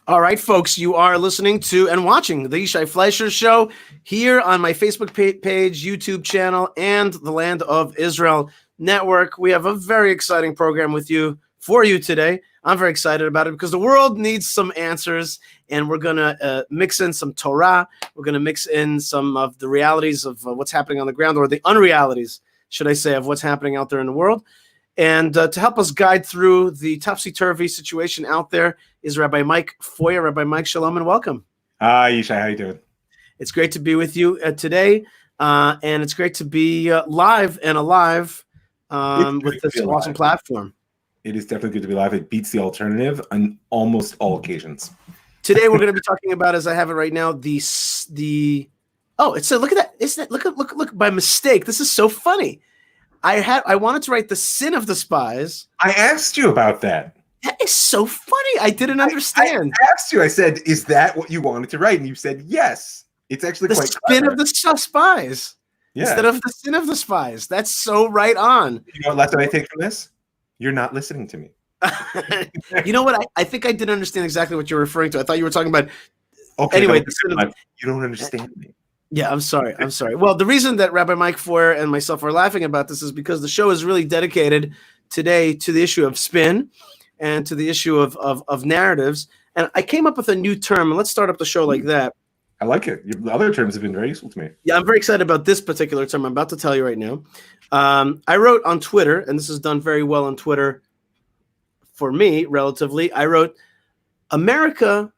All right, folks, you are listening to and watching the Yishai Fleisher Show here on my Facebook page, YouTube channel, and the Land of Israel Network. We have a very exciting program for you today. I'm very excited about it because the world needs some answers, and we're going to mix in some Torah. We're going to mix in some of the realities of what's happening on the ground, or the unrealities, should I say, of what's happening out there in the world. And to help us guide through the topsy-turvy situation out there is Rabbi Mike Feuer. Rabbi Mike, shalom and welcome. Hi, Yishai. How you doing? It's great to be with you today, and it's great to be live and alive with this awesome platform. It is definitely good to be live. It beats the alternative on almost all occasions. Today we're going to be talking about, as I have it right now, look at that! Isn't it? Look! By mistake, this is so funny. I wanted to write the sin of the spies. I asked you about that. That is so funny. I didn't understand. I asked you. I said, "Is that what you wanted to write?" And you said, "Yes." It's actually the quite spin clever. of the spies instead of the sin of the spies. That's so right on. You know what lesson I take from this? You're not listening to me. You know what? I think I didn't understand exactly what you're referring to. I thought you were talking about. Okay. Anyway, you don't understand me. Yeah, I'm sorry. Well, the reason that Rabbi Mike Feuer and myself are laughing about this is because the show is really dedicated today to the issue of spin and to the issue of narratives. And I came up with a new term, and let's start up the show like that. I like it. The other terms have been very useful to me. Yeah, I'm very excited about this particular term I'm about to tell you right now. I wrote on Twitter, and this is done very well on Twitter for me, relatively. I wrote, America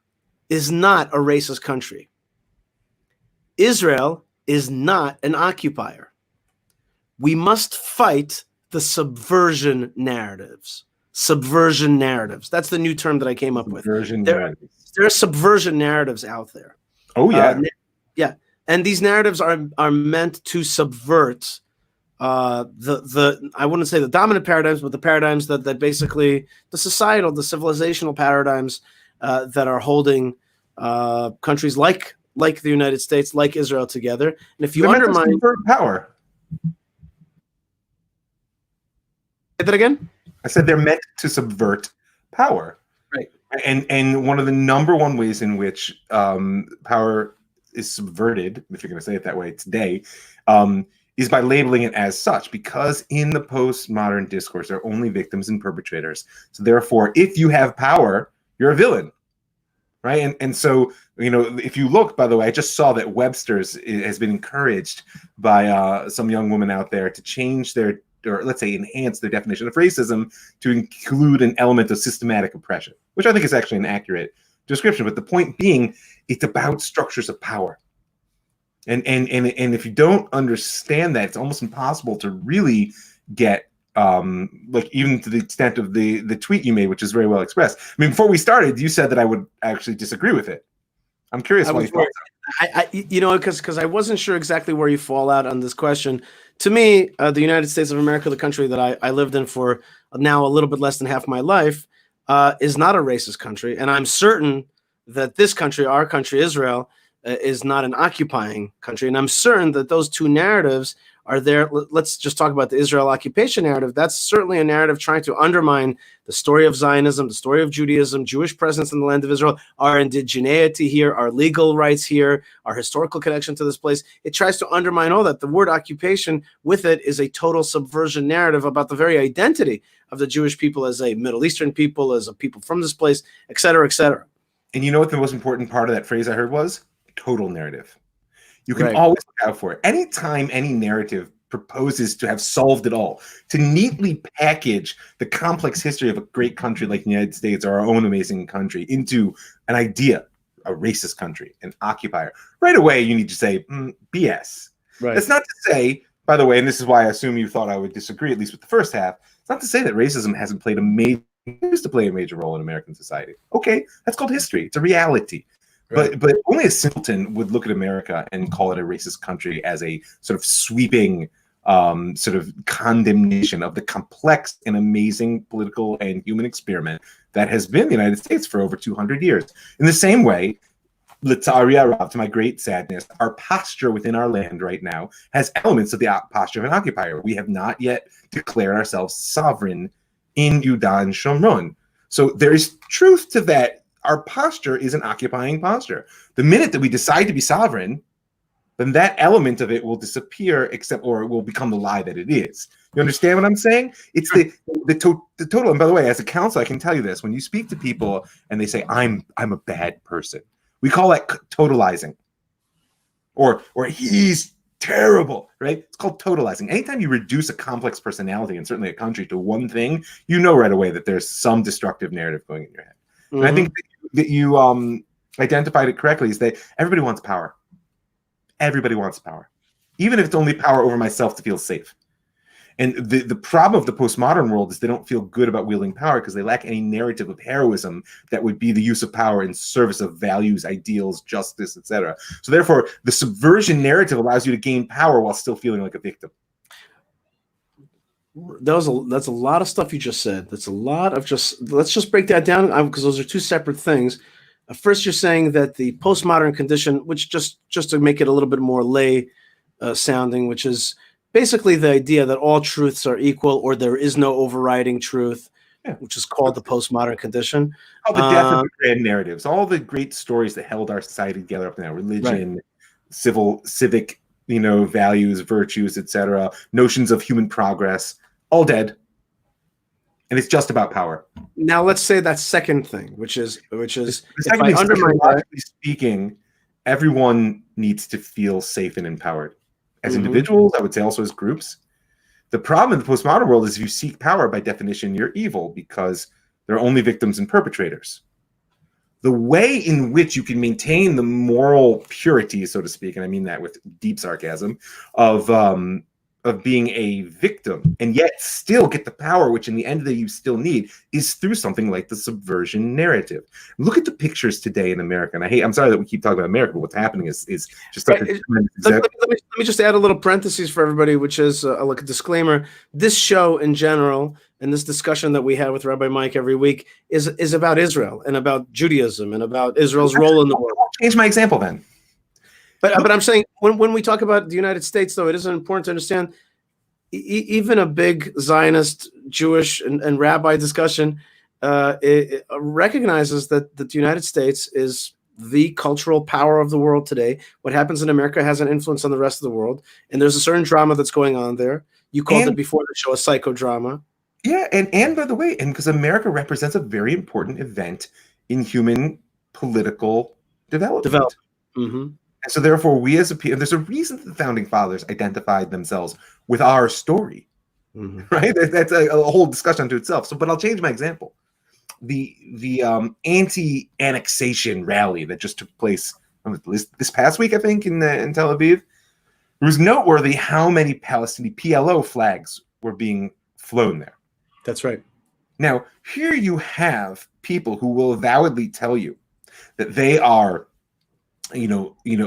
is not a racist country. Israel is not an occupier. We must fight the subversion narratives. Subversion narratives. That's the new term that I came up with. There are subversion narratives out there. Oh, yeah. Yeah. And these narratives are meant to subvert I wouldn't say the dominant paradigms, but the paradigms that basically the societal, the civilizational paradigms that are holding countries like the United States, like Israel together. And if you undermine power. Say that again? I said they're meant to subvert power. Right. And one of the number one ways in which power is subverted, if you're going to say it that way today, is by labeling it as such, because in the postmodern discourse, there are only victims and perpetrators. So therefore, if you have power, you're a villain. Right. And so, you know, if you look, by the way, I just saw that Webster's has been encouraged by some young woman out there to change or let's say enhance their definition of racism to include an element of systematic oppression, which I think is actually an accurate description. But the point being, it's about structures of power. And if you don't understand that, it's almost impossible to really get like even to the extent of the tweet you made, which is very well expressed. I mean, before we started, you said that I would actually disagree with it. I'm curious why you thought that. You know, because I wasn't sure exactly where you fall out on this question. To me, the United States of America, the country that I lived in for now a little bit less than half my life, is not a racist country. And I'm certain that this country, our country, Israel, is not an occupying country. And I'm certain that those two narratives are there. Let's just talk about the Israel occupation narrative. That's certainly a narrative trying to undermine the story of Zionism, the story of Judaism, Jewish presence in the land of Israel, our indigeneity here, our legal rights here, our historical connection to this place. It tries to undermine all that. The word occupation with it is a total subversion narrative about the very identity of the Jewish people as a Middle Eastern people, as a people from this place, et cetera, et cetera. And you know what the most important part of that phrase I heard was? Total narrative. You can always look out for it. Anytime any narrative proposes to have solved it all, to neatly package the complex history of a great country like the United States or our own amazing country into an idea, a racist country, an occupier, right away you need to say, BS. Right. That's not to say, by the way, and this is why I assume you thought I would disagree, at least with the first half, it's not to say that racism hasn't played used to play a major role in American society. Okay, that's called history. It's a reality. Right. But only a simpleton would look at America and call it a racist country as a sort of sweeping sort of condemnation of the complex and amazing political and human experiment that has been the United States for over 200 years. In the same way, l'tzari harav, to my great sadness, our posture within our land right now has elements of the posture of an occupier. We have not yet declared ourselves sovereign in Yudan and Shomron. So there is truth to that our posture is an occupying posture. The minute that we decide to be sovereign, then that element of it will disappear, or it will become the lie that it is. You understand what I'm saying? It's the total. And by the way, as a counselor, I can tell you this: when you speak to people and they say, "I'm a bad person," we call that totalizing, or he's terrible, right? It's called totalizing. Anytime you reduce a complex personality, and certainly a country, to one thing, you know right away that there's some destructive narrative going in your head. And I think that you identified it correctly, is that everybody wants power. Everybody wants power, even if it's only power over myself to feel safe. And the problem of the postmodern world is they don't feel good about wielding power because they lack any narrative of heroism that would be the use of power in service of values, ideals, justice, etc. So therefore, the subversion narrative allows you to gain power while still feeling like a victim. That's a lot of stuff you just said. That's a lot of let's just break that down, because those are two separate things. First, you're saying that the postmodern condition, which just to make it a little bit more lay sounding, which is basically the idea that all truths are equal, or there is no overriding truth, which is called the postmodern condition. All the death of the grand narratives, all the great stories that held our society together up to now, religion, civic, values, virtues, etc., notions of human progress, all dead. And it's just about power. Now let's say that second thing, which is if I undermine that, speaking, everyone needs to feel safe and empowered. As individuals, I would say also as groups. The problem in the postmodern world is if you seek power, by definition, you're evil, because there are only victims and perpetrators. The way in which you can maintain the moral purity, so to speak, and I mean that with deep sarcasm, of being a victim and yet still get the power, which in the end of the day you still need, is through something like the subversion narrative. Look at the pictures today in America. And I'm sorry that we keep talking about America, but what's happening is just like let me just add a little parentheses for everybody, which is like a disclaimer. This show in general, and this discussion that we have with Rabbi Mike every week, is about Israel and about Judaism and about Israel's role in the world. I'll change my example then. But I'm saying when we talk about the United States, though, it is important to understand even a big Zionist, Jewish, and rabbi discussion it recognizes that the United States is the cultural power of the world today. What happens in America has an influence on the rest of the world, and there's a certain drama that's going on there. You called it before the show a psychodrama. Yeah, and by the way, and because America represents a very important event in human political development. And so therefore, we as a people, there's a reason that the founding fathers identified themselves with our story, right? That's a whole discussion unto itself. So, but I'll change my example. The anti-annexation rally that just took place this past week, I think, in Tel Aviv, it was noteworthy how many Palestinian PLO flags were being flown there. That's right. Now, here you have people who will avowedly tell you that they are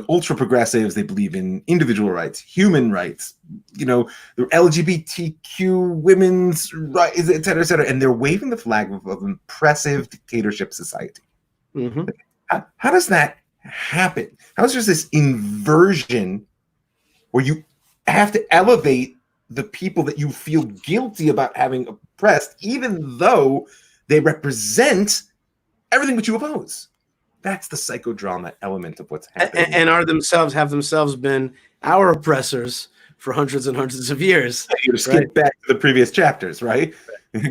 ultra progressives. They believe in individual rights, human rights, the LGBTQ women's rights, et cetera, et cetera. And they're waving the flag of impressive dictatorship society. How does that happen? How is there this inversion where you have to elevate the people that you feel guilty about having oppressed, even though they represent everything which you oppose? That's the psychodrama element of what's happening. And have themselves been our oppressors for hundreds and hundreds of years. You skip back to the previous chapters, right?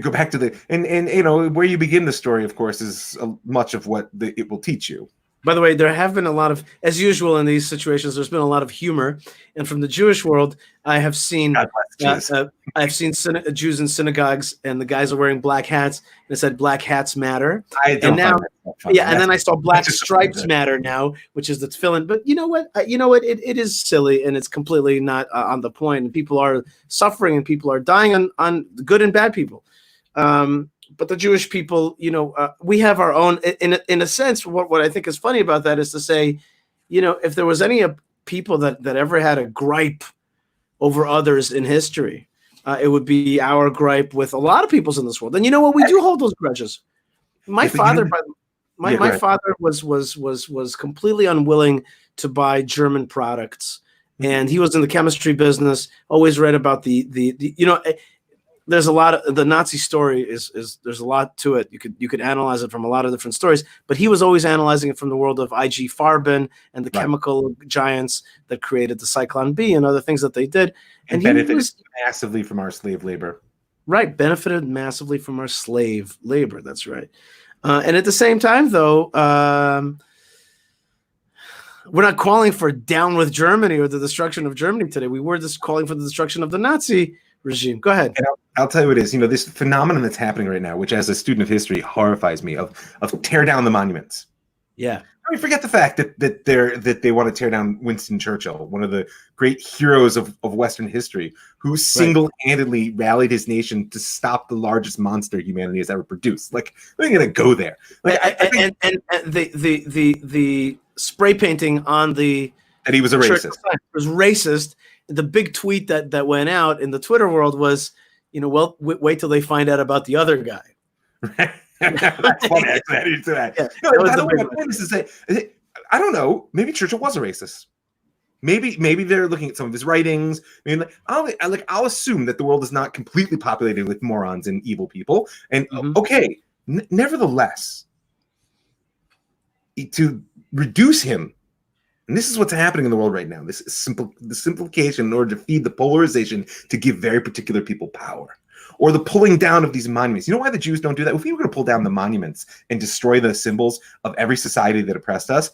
Go back to and where you begin the story, of course, is much of what it will teach you. By the way, there have been a lot of, as usual in these situations, there's been a lot of humor. And from the Jewish world, I have seen Jews in synagogues, and the guys are wearing black hats, and it said "Black hats matter." And then I saw "Black stripes matter" now, which is the tefillin. But you know what? It is silly, and it's completely not on the point. And people are suffering, and people are dying on good and bad people. But the Jewish people, we have our own. In a sense, what I think is funny about that is to say, if there was any people that ever had a gripe over others in history, it would be our gripe with a lot of peoples in this world. And you know what? We do hold those grudges. My father was completely unwilling to buy German products, and he was in the chemistry business. Always read about the there's a lot of the Nazi story is there's a lot to it. You could analyze it from a lot of different stories, but he was always analyzing it from the world of IG Farben and the chemical giants that created the Cyclone B and other things that they did. And benefited massively from our slave labor. Right, benefited massively from our slave labor. That's right. And at the same time, though, we're not calling for down with Germany or the destruction of Germany today. We were just calling for the destruction of the Nazi regime. Go ahead. And I'll tell you what it is. This phenomenon that's happening right now, which as a student of history horrifies me, of tear down the monuments. Yeah. I mean, forget the fact that they want to tear down Winston Churchill, one of the great heroes of Western history, who single-handedly rallied his nation to stop the largest monster humanity has ever produced. Like, we're going to go there. Like, and the spray painting on the that he was a racist was racist. The big tweet that went out in the Twitter world was, well, wait till they find out about the other guy. That's funny. Actually, I didn't do that. Yeah, by the way, my point is to say, I don't know. Maybe Churchill was a racist. Maybe they're looking at some of his writings. I mean, I'll assume that the world is not completely populated with morons and evil people. And okay, nevertheless, to reduce him, and this is what's happening in the world right now. This is the simplification in order to feed the polarization to give very particular people power. Or the pulling down of these monuments. You know why the Jews don't do that? If we were going to pull down the monuments and destroy the symbols of every society that oppressed us,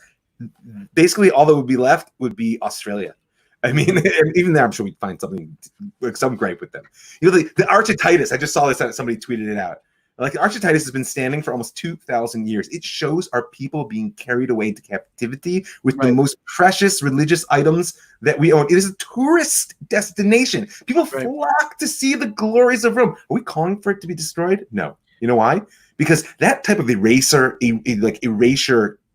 basically all that would be left would be Australia. I mean, even there, I'm sure we'd find something, like some gripe with them. The Arch of Titus, I just saw this, somebody tweeted it out. Like, the Arch of Titus has been standing for almost 2,000 years. It shows our people being carried away into captivity with the most precious religious items that we own. It is a tourist destination. People flock to see the glories of Rome. Are we calling for it to be destroyed? No. You know why? Because that type of erasure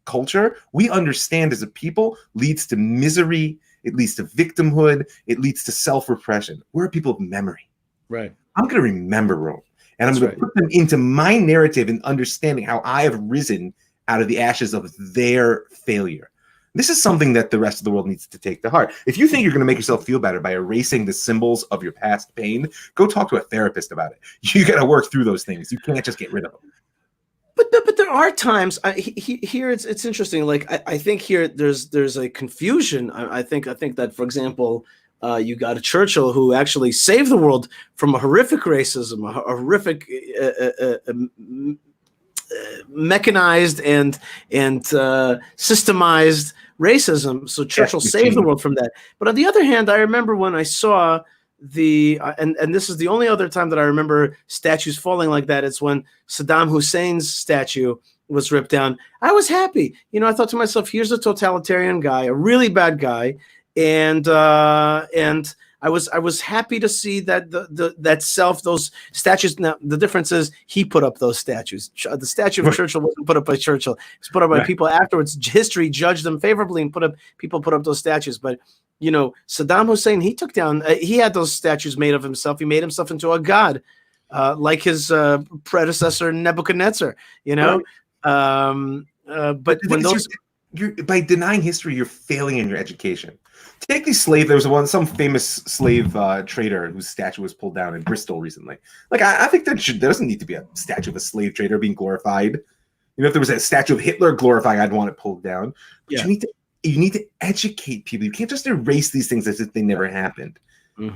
culture, we understand as a people, leads to misery. It leads to victimhood. It leads to self-repression. We're a people of memory. Right. I'm going to remember Rome. And I'm going to put them into my narrative and understanding how I have risen out of the ashes of their failure. This is something that the rest of the world needs to take to heart. If you think you're going to make yourself feel better by erasing the symbols of your past pain, go talk to a therapist about it. You got to work through those things. You can't just get rid of them. But there are times here it's interesting. Like I think here there's a confusion. I think that, for example, you got a Churchill who actually saved the world from a horrific racism, a horrific mechanized and systemized racism. So Churchill saved the world from that. But on the other hand, I remember when I saw and this is the only other time that I remember statues falling like that. It's when Saddam Hussein's statue was ripped down. I was happy. I thought to myself, here's a totalitarian guy, a really bad guy. And I was happy to see that those statues. Now the difference is he put up those statues. The statue of Churchill wasn't put up by Churchill. It was put up by people afterwards. History judged them favorably and put up those statues. But Saddam Hussein, he took down. He had those statues made of himself. He made himself into a god, like his predecessor Nebuchadnezzar. But when those. By denying history, you're failing in your education. Take these slaves. There was some famous slave trader whose statue was pulled down in Bristol recently. Like, I think there doesn't need to be a statue of a slave trader being glorified. If there was a statue of Hitler glorifying, I'd want it pulled down. But you need to educate people. You can't just erase these things as if they never happened.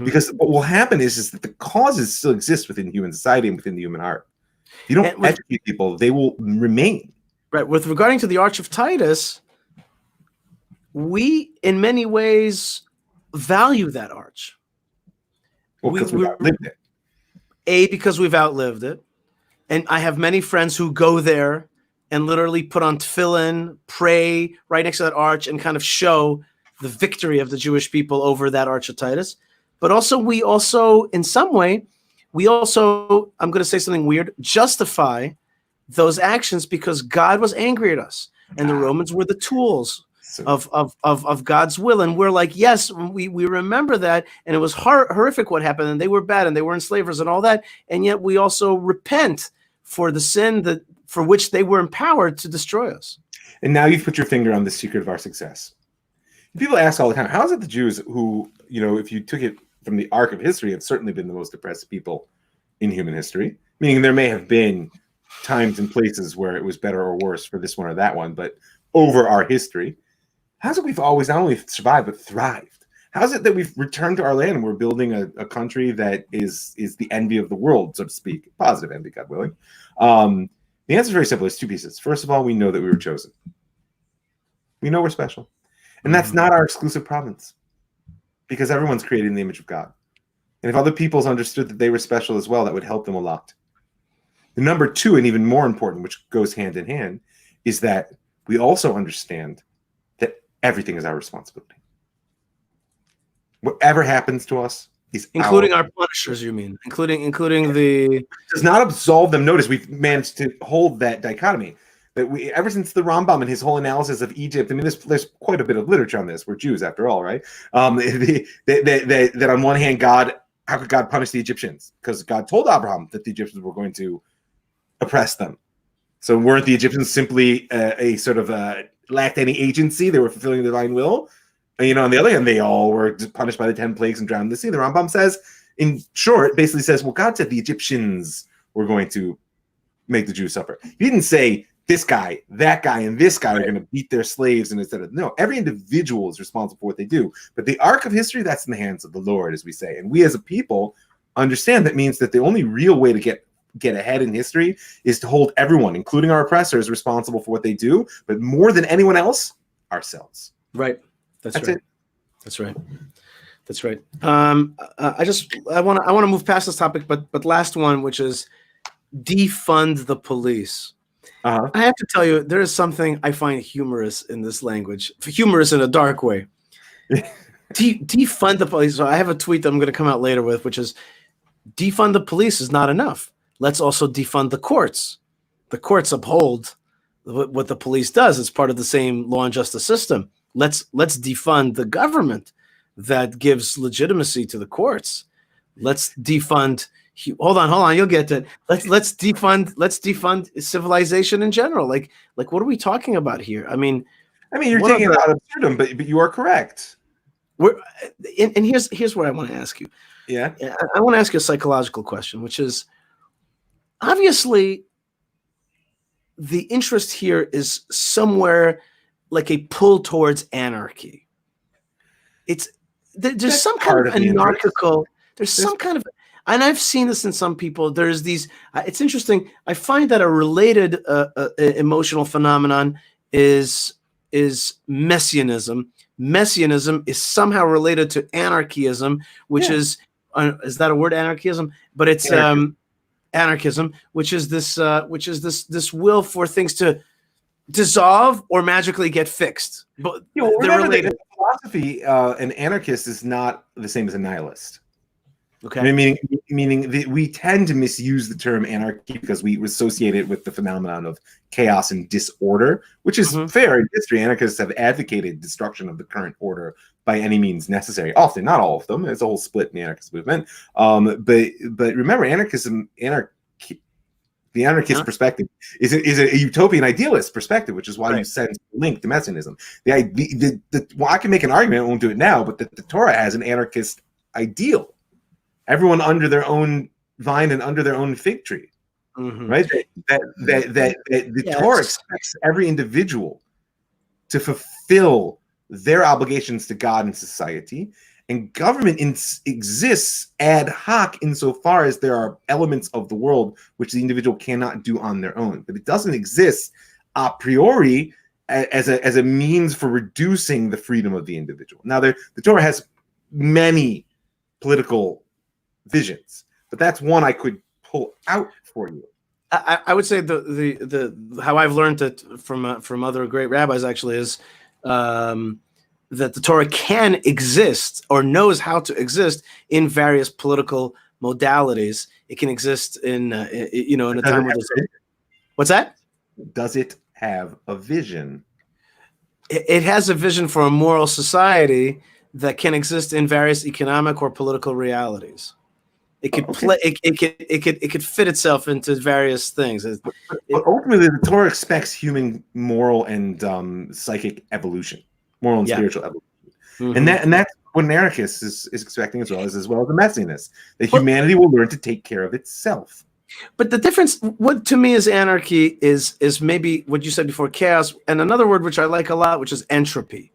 Because what will happen is that the causes still exist within human society and within the human heart. If you don't educate people, they will remain. Right. With regarding to the Arch of Titus, we, in many ways, value that arch. Well, because we've outlived it. Because we've outlived it. And I have many friends who go there and literally put on tefillin, pray right next to that arch and kind of show the victory of the Jewish people over that Arch of Titus. But also, in some way, I'm going to say something weird, justify those actions because God was angry at us. And the Romans were the tools of God's will, and we're like, yes, we remember that, and it was horrific what happened, and they were bad, and they were enslavers, and all that, and yet we also repent for the sin for which they were empowered to destroy us. And now you've put your finger on the secret of our success. People ask all the time, how is it the Jews who, if you took it from the arc of history, have certainly been the most oppressed people in human history, meaning there may have been times and places where it was better or worse for this one or that one, but over our history, how's it we've always not only survived but thrived? How's it that we've returned to our land and we're building a country that is the envy of the world, so to speak, positive envy, God willing? The answer is very simple. It's two pieces. First of all, we know that we were chosen. We know we're special, and that's not our exclusive province, because everyone's created in the image of God. And if other peoples understood that they were special as well, that would help them a lot. The number two, and even more important, which goes hand in hand, is that we also understand that everything is our responsibility. Whatever happens to us is including our punishers, you mean? Including the... It does not absolve them. Notice we've managed to hold that dichotomy. That we, ever since the Rambam and his whole analysis of Egypt, I mean, there's quite a bit of literature on this. We're Jews, after all, right? That on one hand, how could God punish the Egyptians? Because God told Abraham that the Egyptians were going to oppress them. So weren't the Egyptians simply a sort of lacked any agency? They were fulfilling the divine will. And, on the other hand, they all were punished by the 10 plagues and drowned in the sea. The Rambam says, in short, basically says, well, God said the Egyptians were going to make the Jews suffer. He didn't say this guy, that guy, and this guy are going to beat their slaves. And instead of, no, every individual is responsible for what they do. But the arc of history, that's in the hands of the Lord, as we say. And we as a people understand that means that the only real way to get ahead in history is to hold everyone, including our oppressors, responsible for what they do. But more than anyone else, ourselves. Right. That's right. It. That's right. That's right. I want to move past this topic, but last one, which is defund the police. I have to tell you, there is something I find humorous in this language. Humorous in a dark way. Defund the police. So I have a tweet that I'm going to come out later with, which is defund the police is not enough. Let's also defund the courts. The courts uphold what the police does. It's part of the same law and justice system. Let's defund the government that gives legitimacy to the courts. Let's defund. Hold on. You'll get it. Let's defund civilization in general. Like what are we talking about here? I mean, you're taking it out of absurdum, but you are correct. And here's what I want to ask you. Yeah, I want to ask you a psychological question, which is obviously the interest here is somewhere like a pull towards anarchy. There's some kind of anarchical. There's some kind of. And I've seen this in some people. There's these. It's interesting. I find that a related emotional phenomenon is messianism. Messianism is somehow related to anarchism, which is that a word, anarchism? But it's anarchism, which is this will for things to dissolve or magically get fixed. But they're related. That philosophy, an anarchist is not the same as a nihilist. Okay. Meaning we tend to misuse the term anarchy because we associate it with the phenomenon of chaos and disorder, which is fair in history. Anarchists have advocated destruction of the current order by any means necessary. Often, not all of them. There's a whole split in the anarchist movement. But remember, the anarchist perspective is a utopian idealist perspective, which is why you sense link to messianism. Well, I can make an argument. I won't do it now, but the Torah has an anarchist ideal. Everyone under their own vine and under their own fig tree, right? The Torah expects every individual to fulfill their obligations to God and society, and government exists ad hoc insofar as there are elements of the world which the individual cannot do on their own. But it doesn't exist a priori as a means for reducing the freedom of the individual. Now, the Torah has many political visions, but that's one I could pull out for you. I would say the how I've learned it from other great rabbis actually is that the Torah can exist or knows how to exist in various political modalities. It can exist in in a time where what's that? Does it have a vision? It has a vision for a moral society that can exist in various economic or political realities. It could play. It could fit itself into various things. But ultimately, the Torah expects human moral and psychic evolution, moral and spiritual evolution, and that's what an anarchist is expecting as well as the messiness, that humanity will learn to take care of itself. But the difference, what to me is anarchy, is maybe what you said before, chaos, and another word which I like a lot, which is entropy.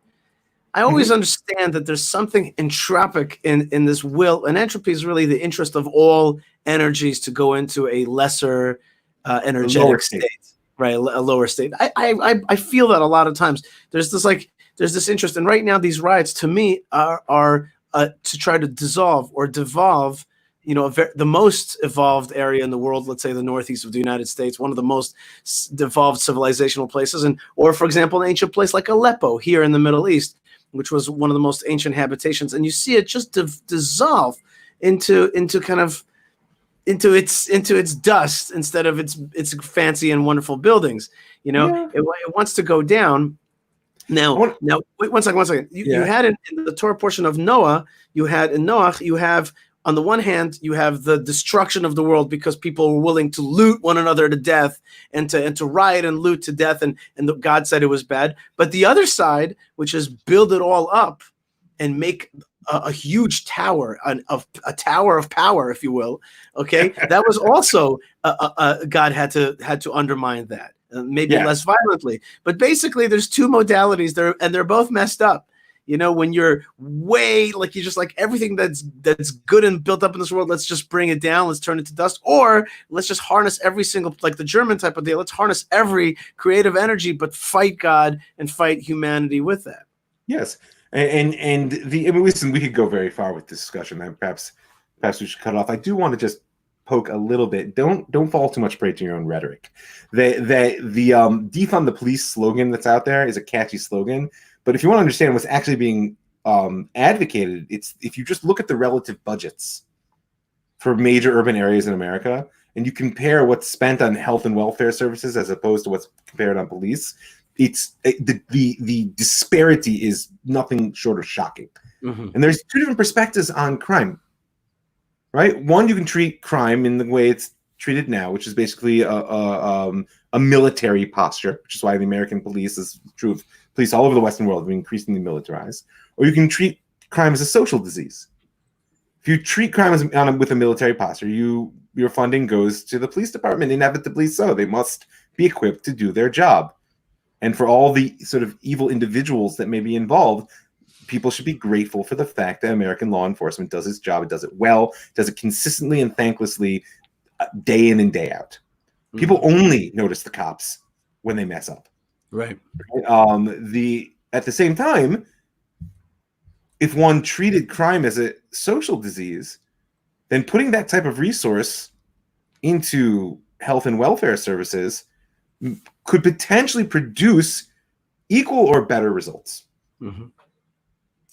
I always understand that there's something entropic in this will, and entropy is really the interest of all energies to go into a lesser energetic state, right? A lower state. I feel that a lot of times. There's this interest, and right now these riots to me are to try to dissolve or devolve, the most evolved area in the world, let's say the northeast of the United States, one of the most devolved civilizational places, or for example, an ancient place like Aleppo here in the Middle East, which was one of the most ancient habitations, and you see it just dissolve into its dust instead of its fancy and wonderful buildings. It wants to go down. Now, wait one second. You had in the Torah portion of Noah, you have on the one hand, you have the destruction of the world because people were willing to loot one another to death and to riot and loot to death, and God said it was bad. But the other side, which is build it all up and make a huge tower, a tower of power, if you will. Okay, that was also God had to undermine that, maybe less violently. But basically, there's two modalities there, and they're both messed up. When you're way you just like everything that's good and built up in this world, let's just bring it down, let's turn it to dust, or let's just harness every single, like the German type of deal, let's harness every creative energy, but fight God and fight humanity with that. Yes, listen, we could go very far with this discussion. Perhaps we should cut off. I do want to just poke a little bit. Don't fall too much prey to your own rhetoric. The defund the police slogan that's out there is a catchy slogan. But if you want to understand what's actually being advocated, it's if you just look at the relative budgets for major urban areas in America, and you compare what's spent on health and welfare services as opposed to what's compared on police, the disparity is nothing short of shocking. And there's two different perspectives on crime, right? One, you can treat crime in the way it's treated now, which is basically a military posture, which is why the American police is true of police all over the Western world have been increasingly militarized. Or you can treat crime as a social disease. If you treat crime with a military posture, your funding goes to the police department, inevitably so. They must be equipped to do their job. And for all the sort of evil individuals that may be involved, people should be grateful for the fact that American law enforcement does its job. It does it well, does it consistently and thanklessly, day in and day out. People only notice the cops when they mess up. Right. At the same time, if one treated crime as a social disease, then putting that type of resource into health and welfare services could potentially produce equal or better results.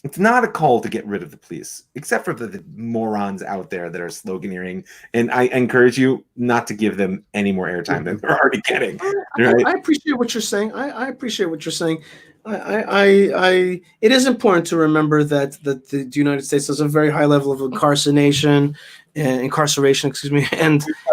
It's not a call to get rid of the police, except for the morons out there that are sloganeering. And I encourage you not to give them any more airtime than they're already getting. Right? I appreciate what you're saying. I appreciate what you're saying. It is important to remember that the United States has a very high level of incarceration, and by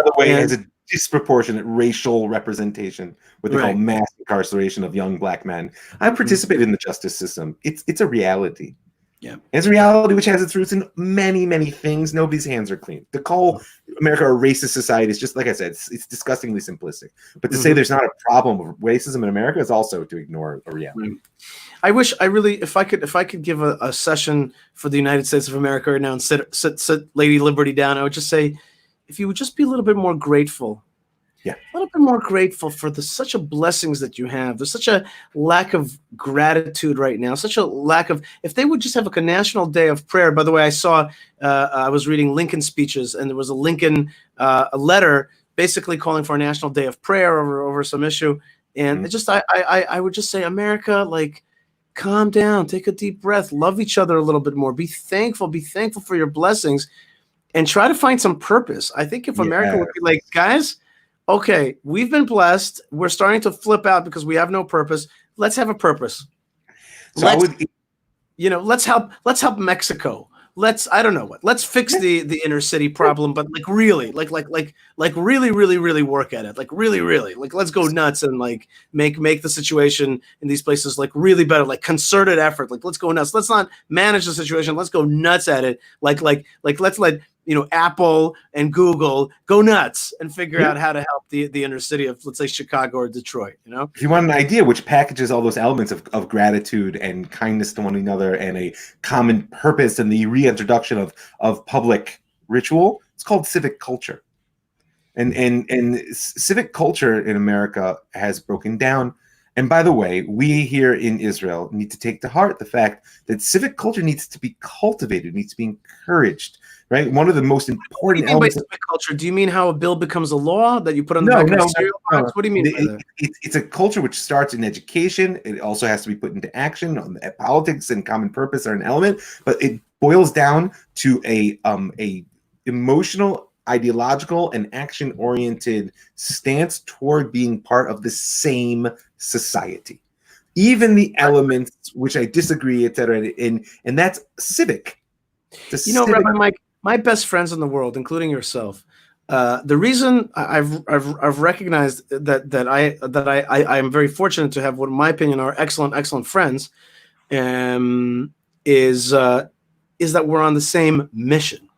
the way, it has a disproportionate racial representation, what they call mass incarceration of young black men. I participate in the justice system. It's a reality. Yeah, it's a reality which has its roots in many, many things. Nobody's hands are clean. To call America a racist society is just, like I said, it's disgustingly simplistic. But to say there's not a problem of racism in America is also to ignore a reality. I wish if I could give a session for the United States of America right now and sit Lady Liberty down, I would just say, if you would just be a little bit more grateful. A little bit more grateful for such a blessings that you have. There's such a lack of gratitude right now, such a lack of, if they would just have a national day of prayer. By the way, I saw, I was reading Lincoln speeches, and there was a Lincoln a letter basically calling for a national day of prayer over some issue. And I would just say, America, calm down, take a deep breath, love each other a little bit more, be thankful for your blessings, and try to find some purpose. I think if America would be like, guys, okay, we've been blessed. We're starting to flip out because we have no purpose. Let's have a purpose. So let's help Mexico. I don't know what. Let's fix the inner city problem, but like really, like really, really, really work at it. Like really, really, like let's go nuts and like make the situation in these places like really better. Like concerted effort. Like let's go nuts. Let's not manage the situation. Let's go nuts at it. Like let's let Apple and Google go nuts and figure out how to help the inner city of, let's say, Chicago or Detroit. If you want an idea which packages all those elements of gratitude and kindness to one another and a common purpose and the reintroduction of public ritual, it's called civic culture. And civic culture in America has broken down. And by the way, we here in Israel need to take to heart the fact that civic culture needs to be cultivated, needs to be encouraged. Right, one of the most important elements. By civic culture, do you mean how a bill becomes a law that you put on the back of the cereal box? What do you mean by that? It's a culture which starts in education. It also has to be put into action. Politics and common purpose are an element, but it boils down to a emotional, ideological, and action-oriented stance toward being part of the same society. Even the elements which I disagree, etc., and that's civic. Rabbi Mike, my best friends in the world, including yourself, the reason I've recognized that I am very fortunate to have what, in my opinion, are excellent friends, is that we're on the same mission.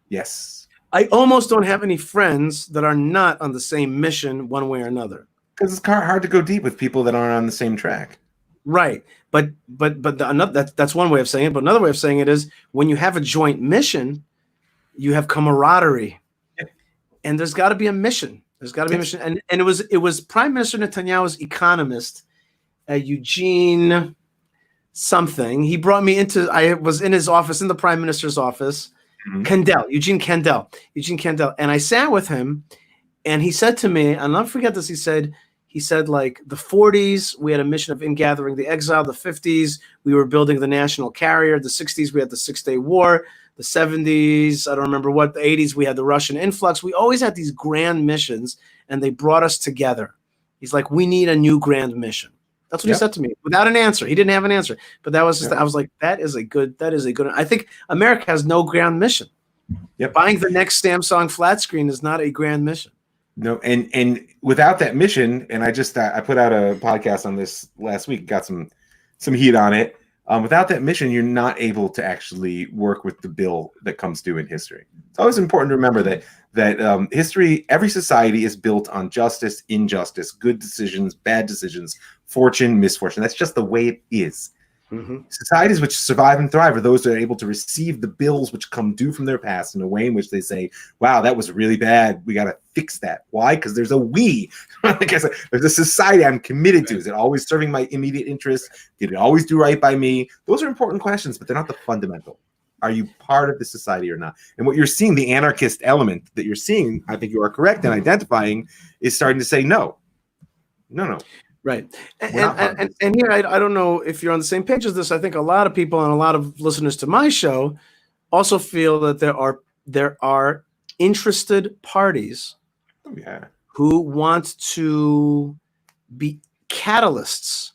Yes. I almost don't have any friends that are not on the same mission one way or another. Because it's hard to go deep with people that aren't on the same track. Right. But that's one way of saying it. But another way of saying it is when you have a joint mission, you have camaraderie, and there's got to be a mission. There's got to be a mission. And it was Prime Minister Netanyahu's economist, Eugene something. He brought me into. I was in his office, in the Prime Minister's office. Eugene Kendall, and I sat with him, and he said to me, I'll never forget this. He said, like, the 40s, we had a mission of ingathering the exile. The 50s, we were building the national carrier. The 60s, we had the 6-Day War. The 70s, I don't remember what. The 80s, we had the Russian influx. We always had these grand missions, and they brought us together. He's like, we need a new grand mission. That's what he said to me without an answer. He didn't have an answer, but that was just, I was like, that is a good, I think America has no grand mission. Buying the next Samsung flat screen is not a grand mission. No, and without that mission, and I put out a podcast on this last week, got some heat on it. Without that mission, you're not able to actually work with the bill that comes due in history. It's always important to remember that history, every society is built on justice, injustice, good decisions, bad decisions, fortune, misfortune. That's just the way it is. Societies which survive and thrive are those that are able to receive the bills which come due from their past in a way in which they say, wow, that was really bad. We got to fix that. Why? Because there's a we. Like I said, there's a society I'm committed to. Is it always serving my immediate interests? Did it always do right by me? Those are important questions, but they're not the fundamental. Are you part of the society or not? And what you're seeing, the anarchist element that you're seeing, I think you are correct in identifying, is starting to say no. Right. And here, I don't know if you're on the same page as this. I think a lot of people and a lot of listeners to my show also feel that there are interested parties who want to be catalysts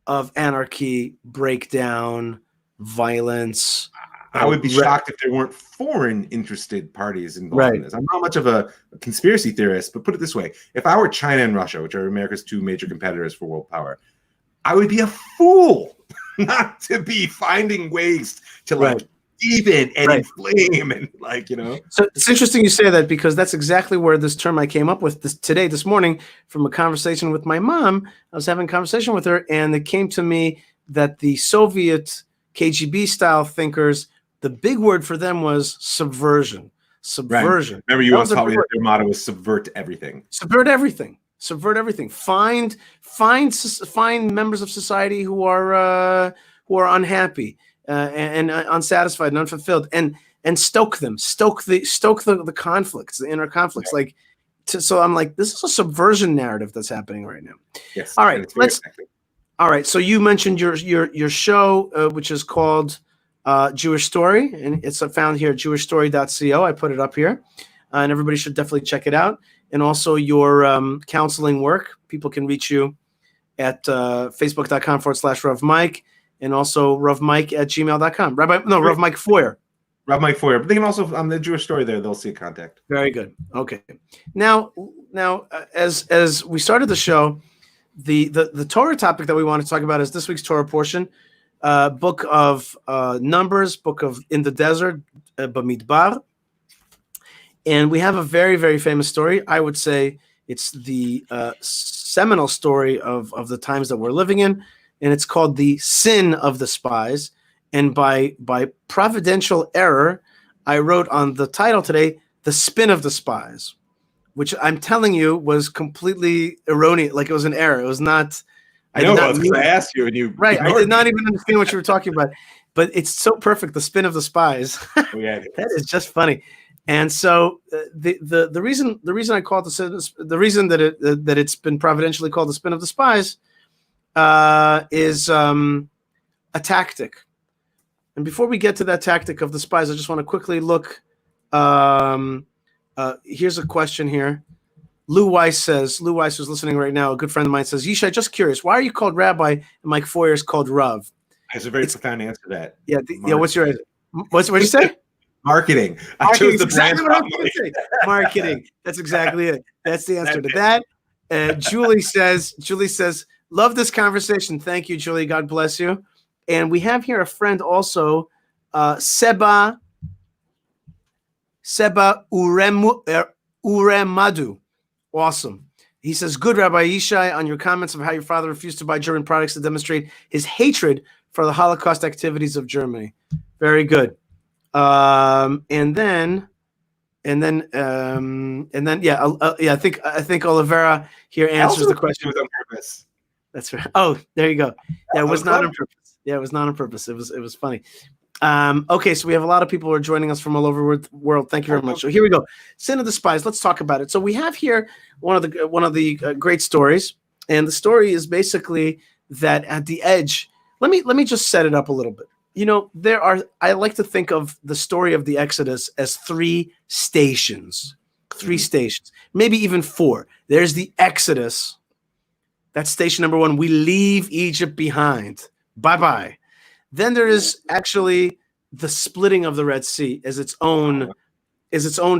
of anarchy, breakdown, violence. I would be shocked if there weren't foreign interested parties involved in this. I'm not much of a conspiracy theorist, but put it this way. If I were China and Russia, which are America's two major competitors for world power, I would be a fool not to be finding ways to deepen and inflame and So it's interesting you say that, because that's exactly where this term I came up with this morning from a conversation with my mom. I was having a conversation with her, and it came to me that the Soviet KGB style thinkers, the big word for them was subversion. Subversion. Remember, you once taught me that their motto was subvert everything. Subvert everything. Subvert everything. Find members of society who are unhappy and unsatisfied and unfulfilled, and stoke them. Stoke the conflicts, the inner conflicts. So I'm like, this is a subversion narrative that's happening right now. Yes. All right. All right. So you mentioned your show, which is called Jewish Story, and it's found here at jewishstory.co. I put it up here, and everybody should definitely check it out. And also your counseling work. People can reach you at facebook.com/Rav Mike, and also ravmike@gmail.com. Rav Mike Feuer. Rabbi Feuer, but they can also on the Jewish story there. They'll see contact. Very good. Okay. Now, as we started the show, the Torah topic that we want to talk about is this week's Torah portion, book of Numbers, book of In the Desert, Bamidbar. And we have a very, very famous story. I would say it's the seminal story of the times that we're living in, and it's called the Sin of the Spies. And by providential error, I wrote on the title today, The Spin of the Spies, which I'm telling you was completely erroneous. Like it was an error. It was not. I know. I was going to ask you, and you right. I did not even understand what you were talking about. But it's so perfect. The Spin of the Spies. Oh, yeah, that is just funny. And so the reason I call it the reason that it's been providentially called the Spin of the Spies is a tactic. And before we get to that tactic of the spies, I just want to quickly look. Here's a question here. Lou Weiss, who's listening right now, a good friend of mine, says, Yishai, just curious, why are you called Rabbi and Mike Feuer is called Rav? That's a very profound answer to that. Yeah. What'd you say? Marketing. I chose the brand. Marketing. That's exactly it. That's the answer to that. Julie says, love this conversation. Thank you, Julie. God bless you. And we have here a friend also, Seba Uremadu. Awesome. He says, good, Rabbi Yishai, on your comments of how your father refused to buy German products to demonstrate his hatred for the Holocaust activities of Germany. Very good. And then, I think Oliveira here answers the question. On purpose. That's right. Oh, there you go. Yeah, it was not on purpose. Yeah, it was not on purpose. It was funny. Okay, so we have a lot of people who are joining us from all over the world. Thank you very much. So here we go. Sin of the Spies. Let's talk about it. So we have here one of the great stories, and the story is basically that at the edge. Let me just set it up a little bit. You know, I like to think of the story of the Exodus as three stations, maybe even four. There's the Exodus. That's station number one. We leave Egypt behind. Bye-bye. Then there is actually the splitting of the Red Sea as its own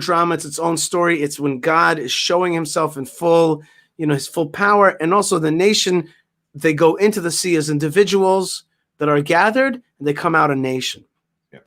drama. It's its own story. It's when God is showing himself in full, his full power. And also the nation, they go into the sea as individuals that are gathered, and they come out a nation. Yeah.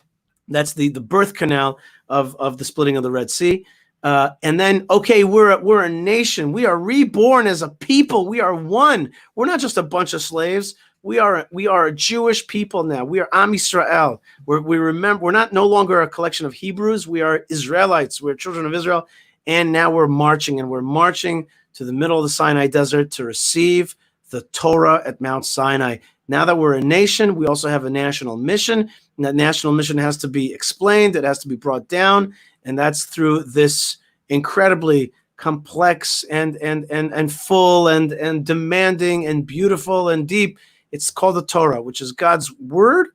That's the birth canal of the splitting of the Red Sea. And then, okay, we're a nation. We are reborn as a people. We are one. We're not just a bunch of slaves. We are a Jewish people now. We are Am Yisrael. We're not no longer a collection of Hebrews. We are Israelites. We're children of Israel. And now we're marching to the middle of the Sinai Desert to receive the Torah at Mount Sinai. Now that we're a nation, we also have a national mission. And that national mission has to be explained. It has to be brought down. And that's through this incredibly complex and full and demanding and beautiful and deep. It's called the Torah, which is God's word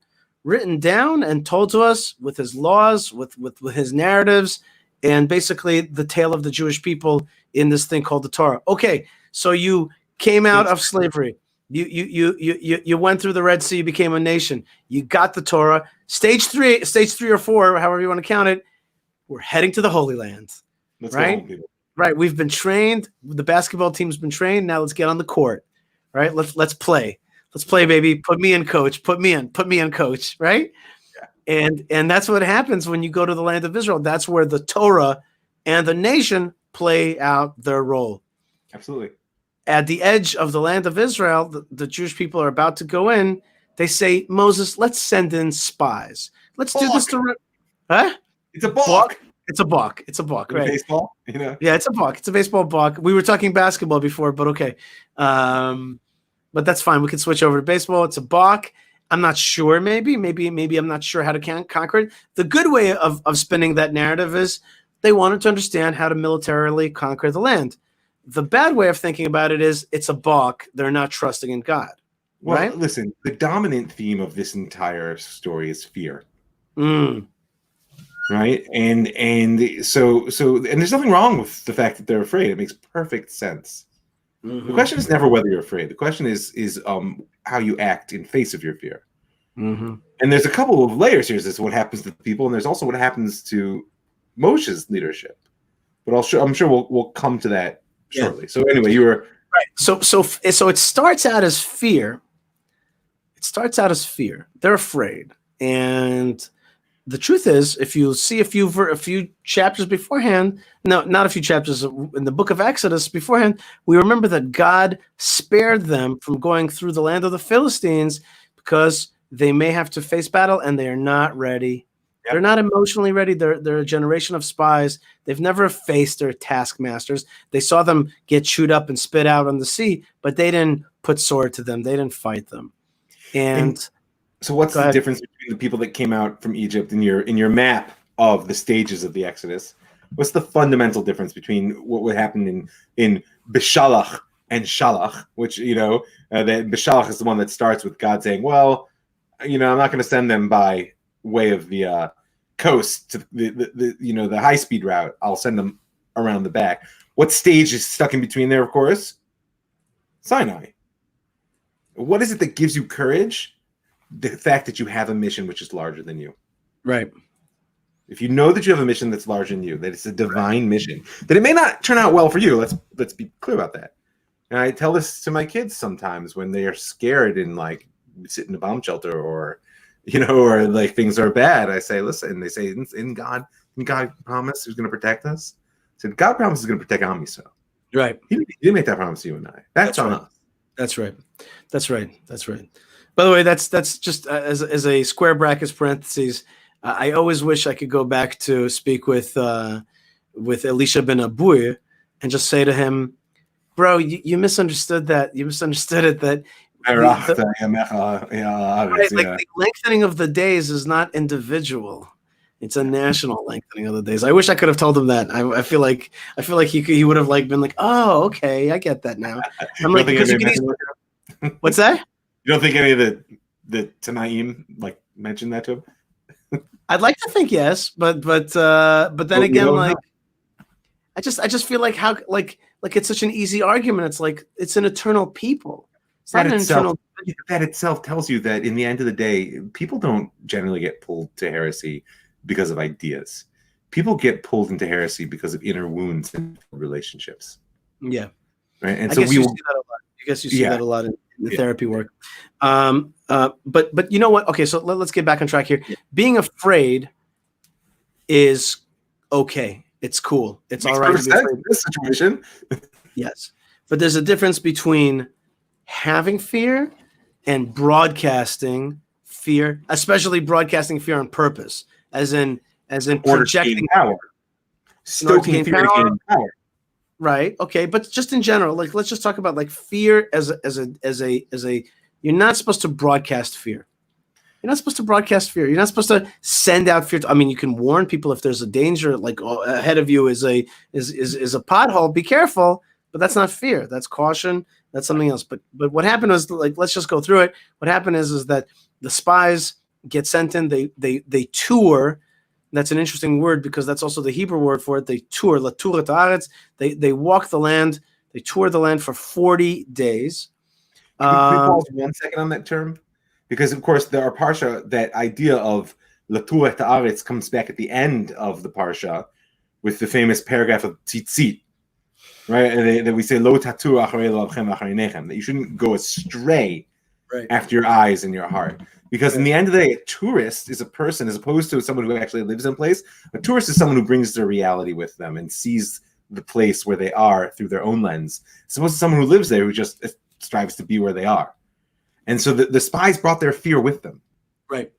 written down and told to us with his laws, with his narratives, and basically the tale of the Jewish people in this thing called the Torah. Okay, so you came out of slavery. You went through the Red Sea, you became a nation. You got the Torah. Stage three or four, however you want to count it, we're heading to the Holy Land. Right? Right. We've been trained. The basketball team's been trained. Now let's get on the court. Right? Let's play. Let's play, baby. Put me in, coach. Put me in, coach. Right? Yeah. And that's what happens when you go to the land of Israel. That's where the Torah and the nation play out their role. Absolutely. At the edge of the land of Israel, the Jewish people are about to go in. They say, Moses, let's send in spies. Let's do this to... Huh? It's a balk. It's a balk. It's a balk, right? Baseball, Yeah, it's a balk. It's a baseball balk. We were talking basketball before, but okay. But that's fine. We can switch over to baseball. It's a balk. I'm not sure. Maybe I'm not sure how to conquer it. The good way of spinning that narrative is they wanted to understand how to militarily conquer the land. The bad way of thinking about it is it's a balk. They're not trusting in God. Well, right? Listen, the dominant theme of this entire story is fear. Right? And so there's nothing wrong with the fact that they're afraid. It makes perfect sense. Mm-hmm. The question is never whether you're afraid. The question is how you act in face of your fear. Mm-hmm. And there's a couple of layers here. There's what happens to the people, and there's also what happens to Moshe's leadership. But I'm sure we'll come to that shortly. So anyway, you were right. So it starts out as fear. It starts out as fear. They're afraid, and the truth is, if you see a few chapters beforehand, no, not a few chapters in the book of Exodus beforehand, we remember that God spared them from going through the land of the Philistines because they may have to face battle and they are not ready. Yep. They're not emotionally ready. They're a generation of spies. They've never faced their taskmasters. They saw them get chewed up and spit out on the sea, but they didn't put sword to them. They didn't fight them. And so what's the difference between the people that came out from Egypt in your map of the stages of the Exodus? What's the fundamental difference between what would happen in Bishalach and Shalach, which, that Bishalach is the one that starts with God saying, well, I'm not going to send them by way of the coast to the high-speed route. I'll send them around the back. What stage is stuck in between there, of course? Sinai. What is it that gives you courage? The fact that you have a mission which is larger than you. Right. If you know that you have a mission that's larger than you, that it's a divine mission, that it may not turn out well for you. Let's be clear about that. And I tell this to my kids sometimes when they are scared and like sit in a bomb shelter or like things are bad. I say, listen, they say, in God promise he's going to protect us. I said, God promises he's going to protect Am Yisrael. Right. He didn't make that promise to you and I. That's on us. That's right. By the way, that's just as a square brackets parentheses. I always wish I could go back to speak with Elisha ben Abuy and just say to him, bro, you misunderstood that. You misunderstood it. That the lengthening of the days is not individual. It's a national lengthening of the days. I wish I could have told him that. I feel like he would have been like, oh, okay, I get that now. I'm like, because what's that? You don't think any of the Tanaim mentioned that to him? I'd like to think yes, but then again, I just feel like how it's such an easy argument. It's like it's an eternal people. It's not an eternal. That itself tells you that in the end of the day, people don't generally get pulled to heresy because of ideas. People get pulled into heresy because of inner wounds and relationships. Yeah, right. And I so guess you see that a lot. I guess you see that a lot in the therapy work. But you know what? Okay, so let's get back on track here. Yeah. Being afraid is okay. It's cool. It's all right to be afraid in this situation. Yes, but there's a difference between having fear and broadcasting fear, especially broadcasting fear on purpose, as in projecting power, stoking fear to gain power. Right. Okay. But just in general, let's just talk about fear as a. You're not supposed to broadcast fear. You're not supposed to broadcast fear. You're not supposed to send out fear. I mean, you can warn people if there's a danger, ahead of you is a pothole. Be careful. But that's not fear. That's caution. That's something else. But what happened was let's just go through it. What happened is that the spies get sent in. They tour. That's an interesting word because that's also the Hebrew word for it. They tour, laturat haaretz. They walk the land. They tour the land for 40 days. Can we pause 1 second on that term? Because, of course, there are parsha, that idea of laturat haaretz comes back at the end of the parsha with the famous paragraph of tzitzit, right? And that we say, lo tatu acharei lovchem acharei nechem, that you shouldn't go astray after your eyes and your heart. Because in the end of the day, a tourist is a person, as opposed to someone who actually lives in a place. A tourist is someone who brings their reality with them and sees the place where they are through their own lens, as opposed to someone who lives there who just strives to be where they are. And so the spies brought their fear with them. Right.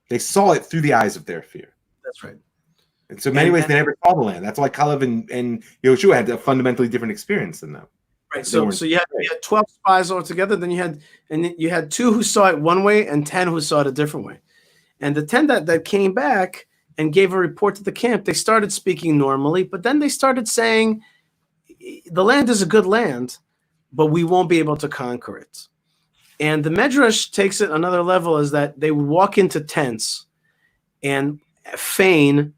They saw it through the eyes of their fear. That's right. And so in many ways, they never saw the land. That's why Caleb and Yoshua had a fundamentally different experience than them. Right. So you had 12 spies altogether. Then you had 2 who saw it one way and 10 who saw it a different way. And the 10 that came back and gave a report to the camp, they started speaking normally, but then they started saying, the land is a good land, but we won't be able to conquer it. And the Medrash takes it another level, is that they would walk into tents and fainting.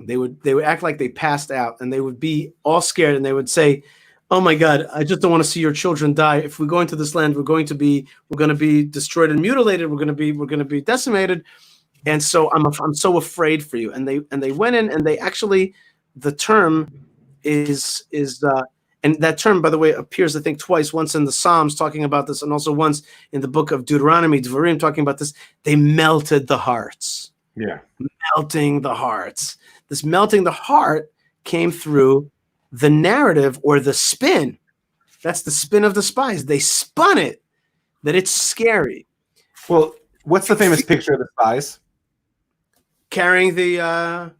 They would act like they passed out, and they would be all scared, and they would say, Oh my God! I just don't want to see your children die. If we go into this land, we're going to be destroyed and mutilated. We're going to be decimated. And so I'm so afraid for you. And they went in and they actually, the term is and that term, by the way, appears I think twice. Once in the Psalms talking about this, and also once in the book of Deuteronomy, Devarim, talking about this. They melted the hearts. Yeah, melting the hearts. This melting the heart came through the narrative or the spin. That's the spin of the spies. They spun it that it's scary. Well, what's the famous picture of the spies? Carrying the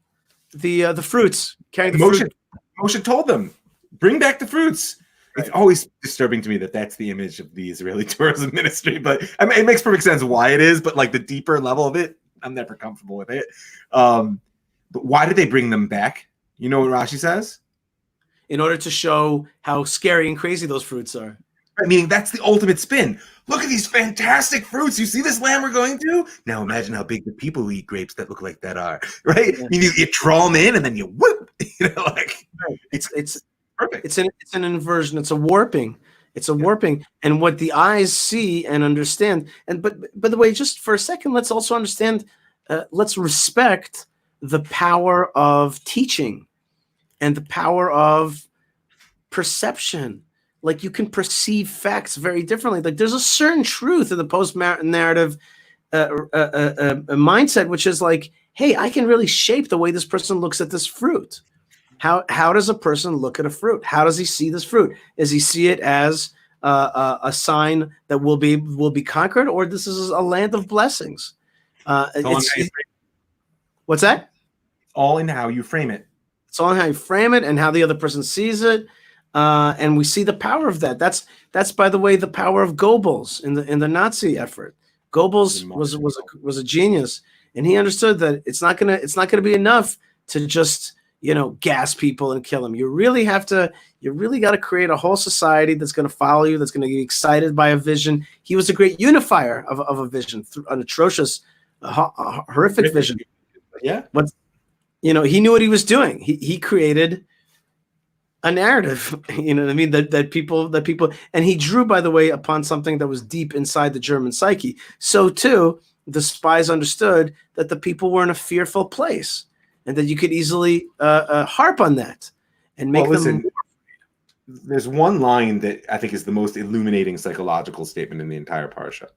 fruits. Carrying the fruit. Moshe told them, bring back the fruits. Right. It's always disturbing to me that that's the image of the Israeli tourism ministry, but I mean, it makes perfect sense why it is, but like the deeper level of it, I'm never comfortable with it. But why did they bring them back? You know what Rashi says? In order to show how scary and crazy those fruits are. Right, meaning that's the ultimate spin. Look at these fantastic fruits. You see this land we're going to? Now imagine how big the people who eat grapes that look like that are, right? Yeah. You draw them in and then you whoop. You know, like it's perfect. It's an inversion. It's a warping. It's a warping. And what the eyes see and understand. And but by the way, just for a second, let's also understand. Let's respect the power of teaching and the power of perception. Like you can perceive facts very differently. Like there's a certain truth in the post-narrative mindset, which is like, hey, I can really shape the way this person looks at this fruit. How does a person look at a fruit? How does he see this fruit? Does he see it as a sign that will be conquered, or this is a land of blessings? What's that? All in how you frame it. It's all in how you frame it and how the other person sees it. And we see the power of that. That's by the way the power of Goebbels in the Nazi effort. Goebbels was a genius, and he understood that it's not gonna be enough to just gas people and kill them. You really got to create a whole society that's going to follow you, that's going to get excited by a vision. He was a great unifier of a vision, an atrocious, horrific vision. Yeah, but he knew what he was doing. He created a narrative, you know what I mean? That people, and he drew, by the way, upon something that was deep inside the German psyche. So too, the spies understood that the people were in a fearful place, and that you could easily harp on that and make them. There's one line that I think is the most illuminating psychological statement in the entire parsha.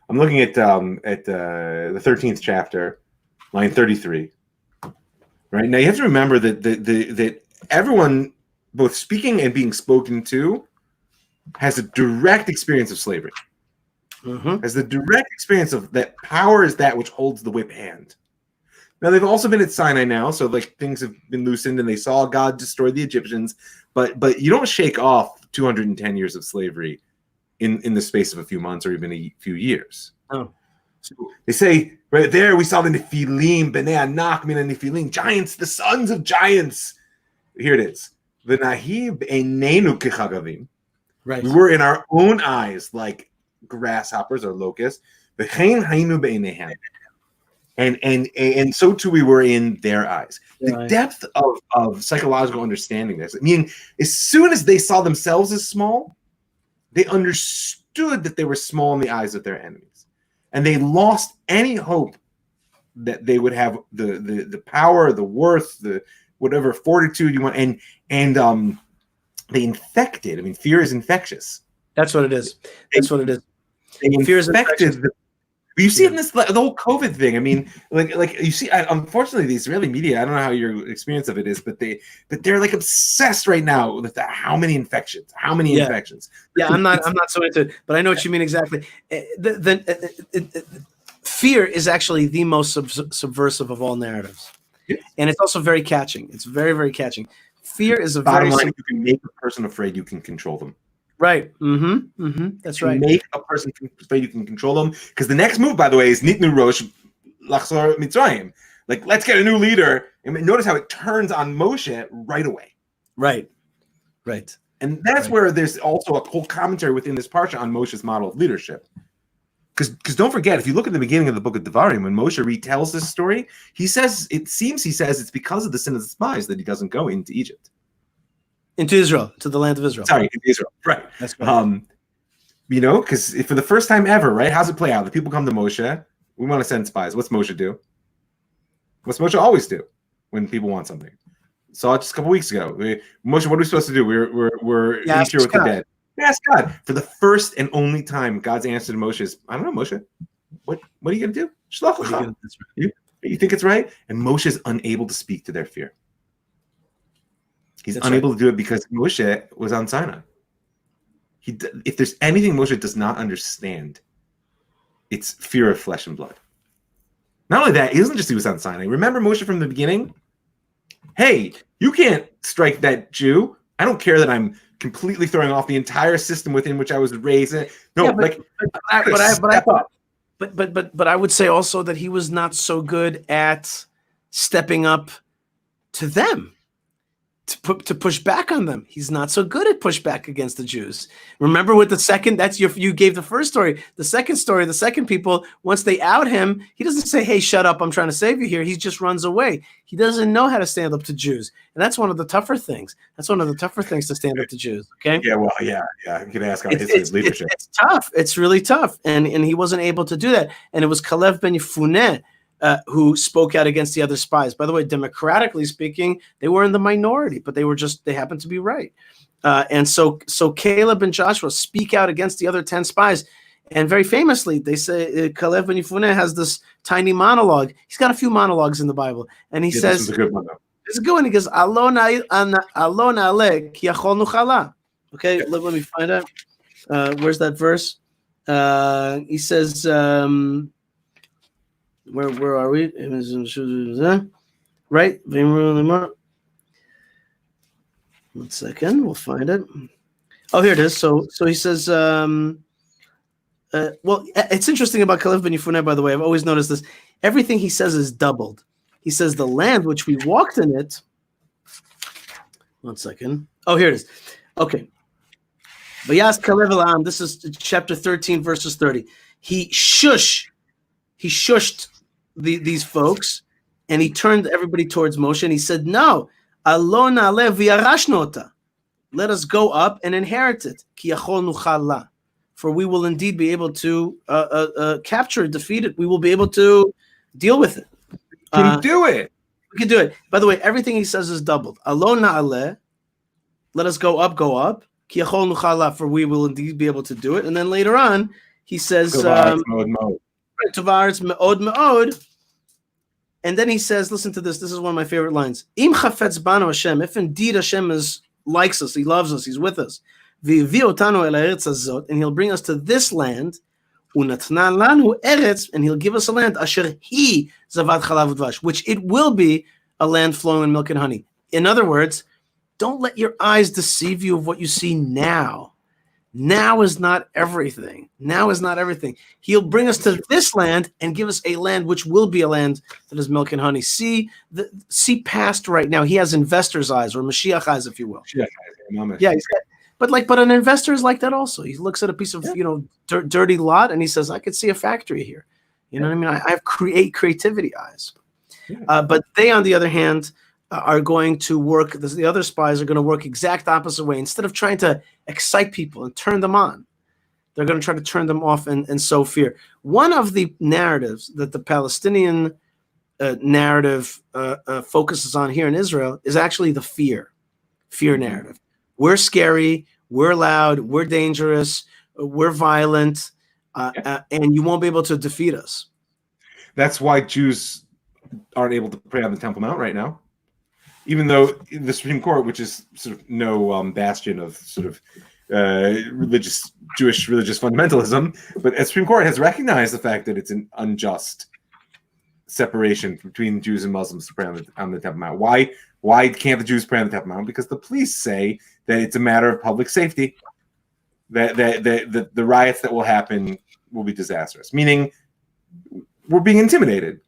I'm looking at the 13th chapter, line 33. Right now, you have to remember that everyone, both speaking and being spoken to, has a direct experience of slavery. Mm-hmm. Has the direct experience of that power is that which holds the whip hand. Now they've also been at Sinai now, so like things have been loosened, and they saw God destroy the Egyptians. But you don't shake off 210 years of slavery in the space of a few months or even a few years. Oh, so they say right there we saw the Nephilim, Bnei Anak min Nephilim, giants, the sons of giants. Here it is. V'nahib einenu kechagavim. Right. We were in our own eyes like grasshoppers or locusts. V'chein hainu b'eineihem. And so too we were in their eyes. The depth of psychological understanding this. I mean, as soon as they saw themselves as small, they understood that they were small in the eyes of their enemies. And they lost any hope that they would have the power, the worth, the whatever fortitude you want. And they infected. I mean, fear is infectious. That's what it is. That's what it is. Fear is infected. You see it in the whole COVID thing. I mean, like you see. Unfortunately, the Israeli media. I don't know how your experience of it is, but they're like obsessed right now with how many infections. How many infections? Yeah, I'm not so into it, but I know what you mean exactly. Fear is actually the most subversive of all narratives, and it's also very catching. It's very, very catching. Fear is a bottom line. You can make a person afraid. You can control them. Right. Mm-hmm. Mm-hmm. That's right. Make a person afraid you can control them. Because the next move, by the way, is Nitnu Rosh Lachzor Mitzrayim. Like, let's get a new leader. And notice how it turns on Moshe right away. Right. Right. And that's where there's also a whole commentary within this parsha on Moshe's model of leadership. Because don't forget, if you look at the beginning of the book of Devarim, when Moshe retells this story, he says it's because of the sin of the spies that he doesn't go into Egypt. into Israel, to the land of Israel. Sorry, into Israel. Right. That's right. Because for the first time ever, right? How's it play out? The people come to Moshe. We want to send spies. What's Moshe do? What's Moshe always do when people want something? Saw it just a couple weeks ago. Moshe, what are we supposed to do? We're here with the dead. Ask God. For the first and only time, God's answer to Moshe is, I don't know, Moshe. What are you going to do? You think it's right? And Moshe is unable to speak to their fear. He's unable to do it because Moshe was on Sinai. If there's anything Moshe does not understand, it's fear of flesh and blood. Not only that, he doesn't just he was on Sinai. Remember Moshe from the beginning? Hey, you can't strike that Jew. I don't care that I'm completely throwing off the entire system within which I was raised. No, but I would say also that he was not so good at stepping up to them. To push back on them. He's not so good at pushback against the Jews. Remember with the second, you gave the first story. The second story, the second people, once they out him, he doesn't say, hey, shut up, I'm trying to save you here. He just runs away. He doesn't know how to stand up to Jews. And that's one of the tougher things. That's one of the tougher things to stand up to Jews. Okay. Yeah, well, yeah. You can ask on his leadership. It's tough. It's really tough. And he wasn't able to do that. And it was Kalev ben Yefuneh who spoke out against the other spies. By the way, democratically speaking, they were in the minority, but they happened to be right. And so Caleb and Joshua speak out against the other 10 spies. And very famously, they say Caleb ben Yefuneh has this tiny monologue. He's got a few monologues in the Bible. And he says, this is a good one, though. It's a good one. He goes, Alon ale ki yachol nuchala. Okay, let me find out. Where's that verse? He says, where are we? Right? 1 second, we'll find it. Oh, here it is. So he says, well, it's interesting about Caleb ben Yefuneh, by the way. I've always noticed this. Everything he says is doubled. He says the land which we walked in it. 1 second. Oh, here it is. Okay. Vayas Caleb el-Am. This is chapter 13, verses 30. He shushed these folks, and he turned everybody towards Moshe, and he said, no, alon na'aleh v'yarashnu ota. Let us go up and inherit it. Ki yachol nuchala. For we will indeed be able to capture it, defeat it. We will be able to deal with it. Can you do it? We can do it. By the way, everything he says is doubled. Alon na'aleh. Let us go up. Ki yachol nuchala. For we will indeed be able to do it. And then later on, he says, Tovar's me'od me'od. And then he says, listen to this. This is one of my favorite lines. Im chafetz banu Hashem. If indeed Hashem likes us, he loves us, he's with us. V'yivi otanu el ha'eretz hazot. And he'll bring us to this land. U'natnan lanu eretz. And he'll give us a land. Asher hi zavad chalav u'dvash. Which it will be a land flowing in milk and honey. In other words, don't let your eyes deceive you of what you see now. Now is not everything. He'll bring us to this land and give us a land which will be a land that is milk and honey. See past right now. He has investor's eyes, or Mashiach eyes, if you will. Yeah, but an investor is like that also. He looks at a piece of dirty lot and he says, I could see a factory here. You know what I mean? I have creativity eyes. But they, on the other hand, are going to work, the other spies are going to work exact opposite way. Instead of trying to excite people and turn them on, they're going to try to turn them off and sow fear. One of the narratives that the Palestinian narrative focuses on here in Israel is actually the fear narrative. We're scary, we're loud, we're dangerous, we're violent, and you won't be able to defeat us. That's why Jews aren't able to pray on the Temple Mount right now. Even though the Supreme Court, which is sort of no bastion of sort of Jewish religious fundamentalism, but the Supreme Court has recognized the fact that it's an unjust separation between Jews and Muslims to pray on the Temple Mount. Why can't the Jews pray on the Temple Mount? Because the police say that it's a matter of public safety, that the riots that will happen will be disastrous. Meaning, we're being intimidated.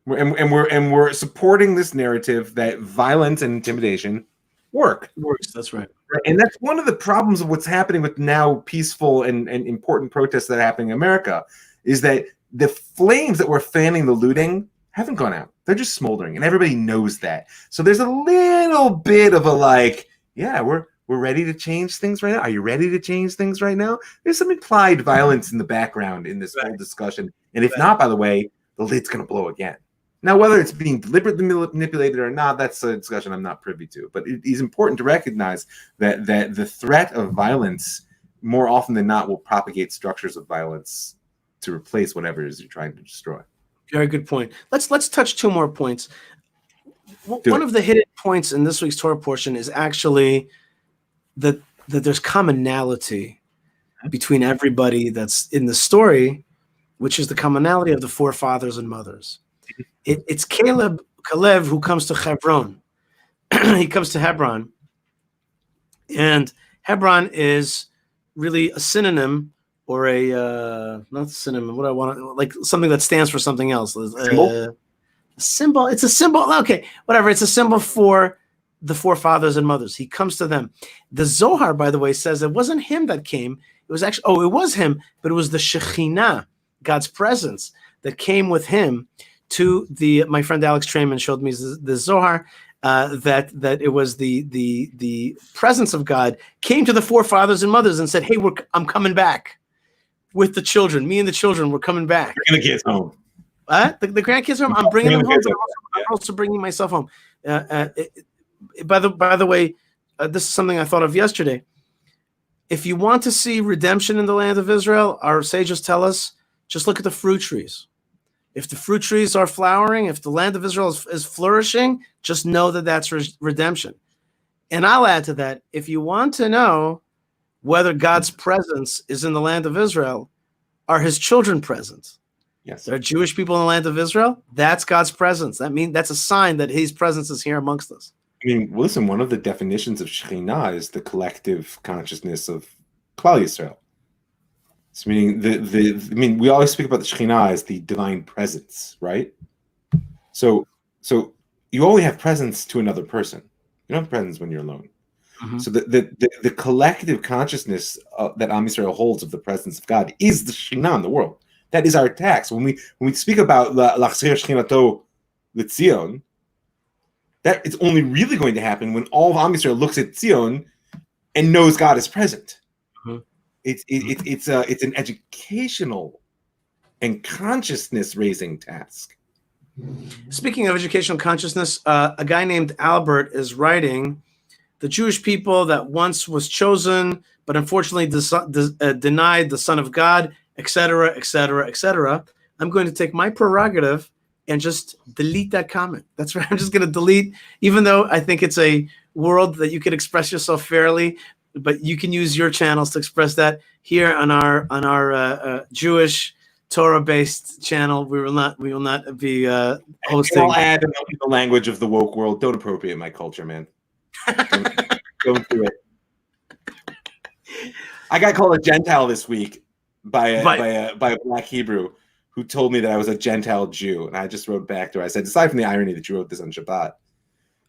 And we're supporting this narrative that violence and intimidation works. That's right. And that's one of the problems of what's happening with now peaceful and important protests that are happening in America, is that the flames that were fanning the looting haven't gone out. They're just smoldering, and everybody knows that. So there's a little bit of a yeah, we're ready to change things right now. Are you ready to change things right now? There's some implied violence in the background in this whole discussion. And if not, by the way, the lid's going to blow again. Now, whether it's being deliberately manipulated or not, that's a discussion I'm not privy to. But it is important to recognize that the threat of violence, more often than not, will propagate structures of violence to replace whatever it is you're trying to destroy. Very good point. Let's touch two more points. One of the hidden points in this week's Torah portion is actually that there's commonality between everybody that's in the story, which is the commonality of the forefathers and mothers. It's Caleb who comes to Hebron. He comes to Hebron, and Hebron is really a synonym or not synonym. What I want to like something that stands for something else. A symbol. It's a symbol. Okay, whatever. It's a symbol for the forefathers and mothers. He comes to them. The Zohar, by the way, says it wasn't him that came. It was actually, it was him, but it was the Shekhinah, God's presence, that came with him to my friend Alex Trayman showed me the Zohar, that it was the presence of God came to the forefathers and mothers and said, hey, I'm coming back with the children. Me and the children, we're coming back. Bring the kids home. What? The grandkids home? I'm bringing them home. I'm also bringing myself home. By the way, this is something I thought of yesterday. If you want to see redemption in the land of Israel, our sages tell us, just look at the fruit trees. If the fruit trees are flowering, if the land of Israel is flourishing, just know that that's redemption. And I'll add to that, if you want to know whether God's presence is in the land of Israel, are his children present? Yes. There are Jewish people in the land of Israel. That's God's presence. That's a sign that his presence is here amongst us. I mean, listen, one of the definitions of Shekhinah is the collective consciousness of Klal Yisrael. So meaning we always speak about the Shekhinah as the divine presence, right? So you only have presence to another person. You don't have presence when you're alone. Mm-hmm. So the collective consciousness that Am Yisrael holds of the presence of God is the Shekhinah in the world. That is our tax. When we speak about L'achzir Shechinato L'Tzion, that it's only really going to happen when all of Am Yisrael looks at Tzion and knows God is present. Mm-hmm. It's an educational and consciousness raising task. Speaking of educational consciousness, a guy named Albert is writing, the Jewish people that once was chosen, but unfortunately denied the Son of God, etc., etc., etc. I'm going to take my prerogative and just delete that comment. That's right. I'm just going to delete, even though I think it's a world that you can express yourself fairly, but you can use your channels to express that. Here on our Jewish Torah-based channel, we will not be hosting. I'll add in the language of the woke world. Don't appropriate my culture, man. Don't do it. I got called a Gentile this week by a Black Hebrew who told me that I was a Gentile Jew, and I just wrote back to her. I said, aside from the irony that you wrote this on Shabbat,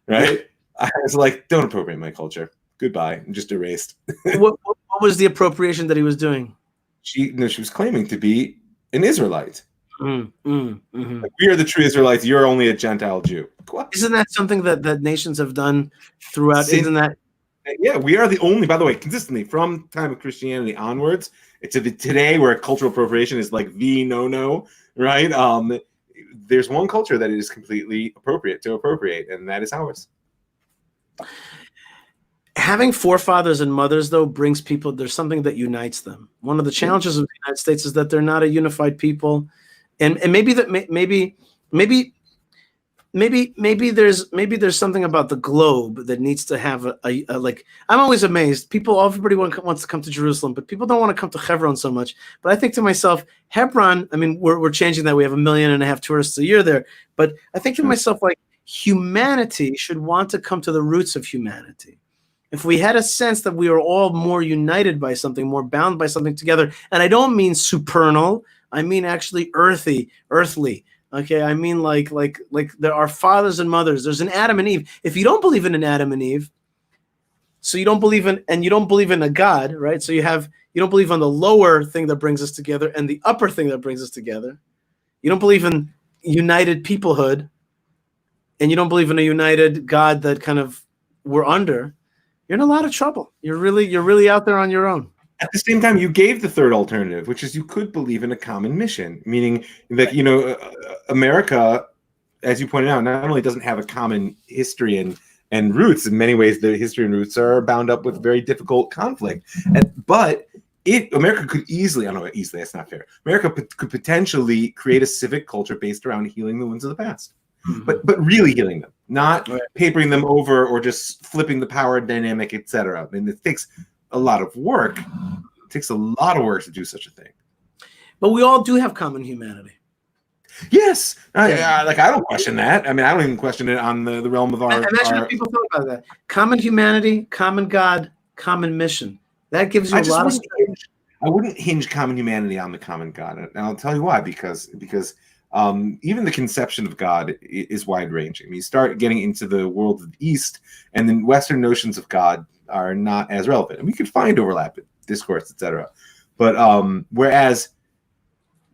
right? I was like, don't appropriate my culture. Goodbye. And just erased. What was the appropriation that he was doing? She was claiming to be an Israelite. Mm-hmm. Like, we are the true Israelites. You're only a Gentile Jew. What? Isn't that something that nations have done throughout? Isn't that? Yeah, we are the only, by the way, consistently from time of Christianity onwards. It's today where cultural appropriation is like the no-no, right? There's one culture that it is completely appropriate to appropriate, and that is ours. Having forefathers and mothers, though, brings people, there's something that unites them. One of the challenges of the United States is that they're not a unified people. And maybe there's something about the globe that needs to have a like, I'm always amazed. Everybody wants to come to Jerusalem, but people don't want to come to Hebron so much. But I think to myself, Hebron, I mean, we're changing that. We have 1.5 million tourists a year there. But I think to myself, like, humanity should want to come to the roots of humanity. If we had a sense that we are all more united by something, more bound by something together, and I don't mean supernal, I mean actually earthly. Okay, I mean like there are fathers and mothers. There's an Adam and Eve. If you don't believe in an Adam and Eve, so you don't believe in a God, right? So you don't believe on the lower thing that brings us together and the upper thing that brings us together. You don't believe in united peoplehood, and you don't believe in a united God that kind of we're under. you're in a lot of trouble. You're really out there on your own. At the same time, you gave the third alternative, which is you could believe in a common mission, meaning that, America, as you pointed out, not only doesn't have a common history and roots. In many ways, the history and roots are bound up with very difficult conflict. But America could easily, I don't know, easily, that's not fair. America could potentially create a civic culture based around healing the wounds of the past. But really healing them, not papering them over or just flipping the power dynamic, etc. I mean, it takes a lot of work. It takes a lot of work to do such a thing. But we all do have common humanity. Yes, I don't question that. I mean, I don't even question it on the realm of our. Imagine how people thought about that. Common humanity, common God, common mission. That gives you a lot of. I wouldn't hinge common humanity on the common God, and I'll tell you why. Because even the conception of God is wide-ranging. I mean, you start getting into the world of the East, and then Western notions of God are not as relevant. And we could find overlap in discourse, etc. But whereas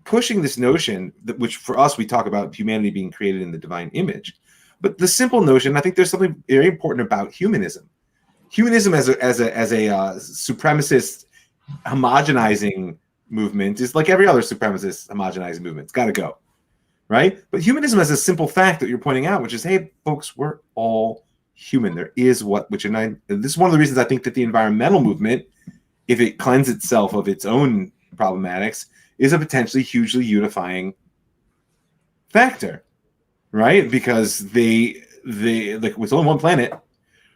pushing this notion, which for us, we talk about humanity being created in the divine image, but the simple notion, I think there's something very important about humanism. Humanism as a supremacist homogenizing movement is like every other supremacist homogenizing movement. It's got to go. Right? But humanism has a simple fact that you're pointing out, which is, hey, folks, we're all human. There is this is one of the reasons I think that the environmental movement, if it cleanses itself of its own problematics, is a potentially hugely unifying factor, right? Because they like with only one planet,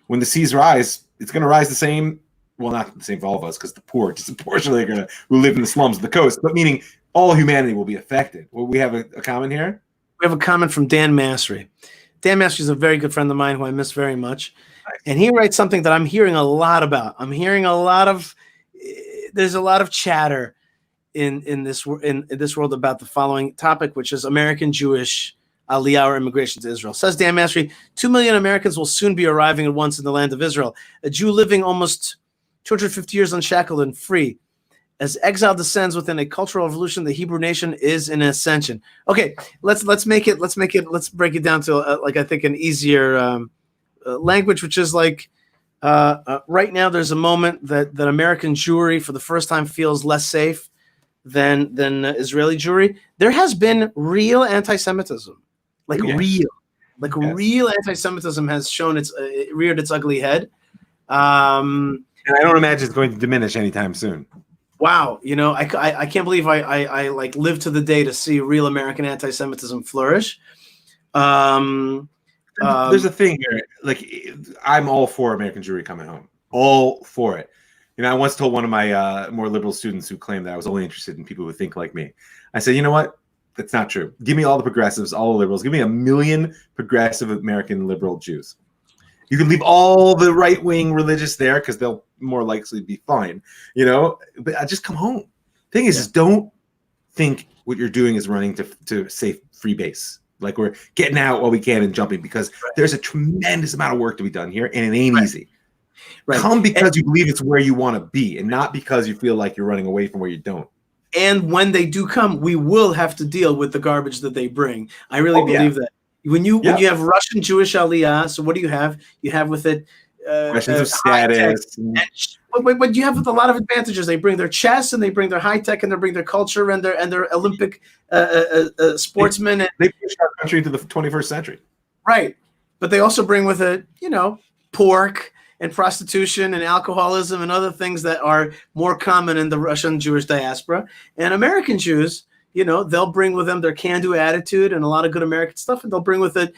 when the seas rise, it's going to rise the same. Well, not the same for all of us, because the poor disproportionately are going to who live in the slums of the coast, but meaning all humanity will be affected. Well, we have a comment here. We have a comment from Dan Masry. Dan Masry is a very good friend of mine who I miss very much. Nice. And he writes something that I'm hearing a lot about. There's a lot of chatter in this world about the following topic, which is American Jewish Aliyah or immigration to Israel. Says Dan Masry, 2 million Americans will soon be arriving at once in the land of Israel. A Jew living almost 250 years unshackled and free. As exile descends within a cultural revolution, the Hebrew nation is in ascension. Okay, let's break it down to I think an easier language, which is like right now there's a moment that American Jewry for the first time feels less safe than Israeli Jewry. There has been real anti-Semitism, real anti-Semitism has shown it reared its ugly head. And I don't imagine it's going to diminish anytime soon. Wow, I can't believe I like lived to the day to see real American anti-Semitism flourish. There's a thing here, like I'm all for American Jewry coming home, all for it. I once told one of my more liberal students who claimed that I was only interested in people who think like me. I said, you know what? That's not true. Give me all the progressives, all the liberals. Give me 1 million progressive American liberal Jews. You can leave all the right-wing religious there because they'll more likely be fine, but I just come home. Thing is, just don't think what you're doing is running to safe free base. Like we're getting out while we can and jumping, because there's a tremendous amount of work to be done here, and it ain't easy. Right. Come because you believe it's where you want to be, and not because you feel like you're running away from where you don't. And when they do come, we will have to deal with the garbage that they bring. I really believe that. When you have Russian Jewish Aliyah, so what do you have? You have with it questions of status. But you have with a lot of advantages. They bring their chess, and they bring their high tech, and they bring their culture, and their Olympic sportsmen. They push our country into the 21st century. Right, but they also bring with it, pork and prostitution and alcoholism and other things that are more common in the Russian Jewish diaspora. And American Jews, they'll bring with them their can-do attitude and a lot of good American stuff, and they'll bring with it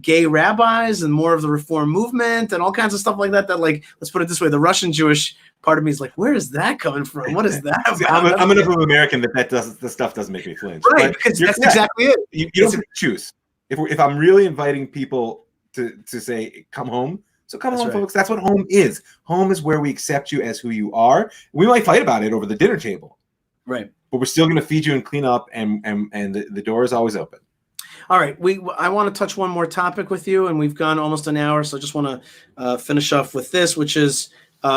gay rabbis and more of the reform movement and all kinds of stuff like that. That, like, let's put it this way, the Russian Jewish part of me is like, where is that coming from? What is that about? I'm enough of an American the stuff doesn't make me flinch. Right, because that's exactly it. You don't choose. If I'm really inviting people to say, come home, so come home, folks. That's what home is. Home is where we accept you as who you are. We might fight about it over the dinner table. Right. But we're still going to feed you and clean up, and the door is always open. All right. I want to touch one more topic with you, and we've gone almost an hour, so I just want to finish off with this, which is,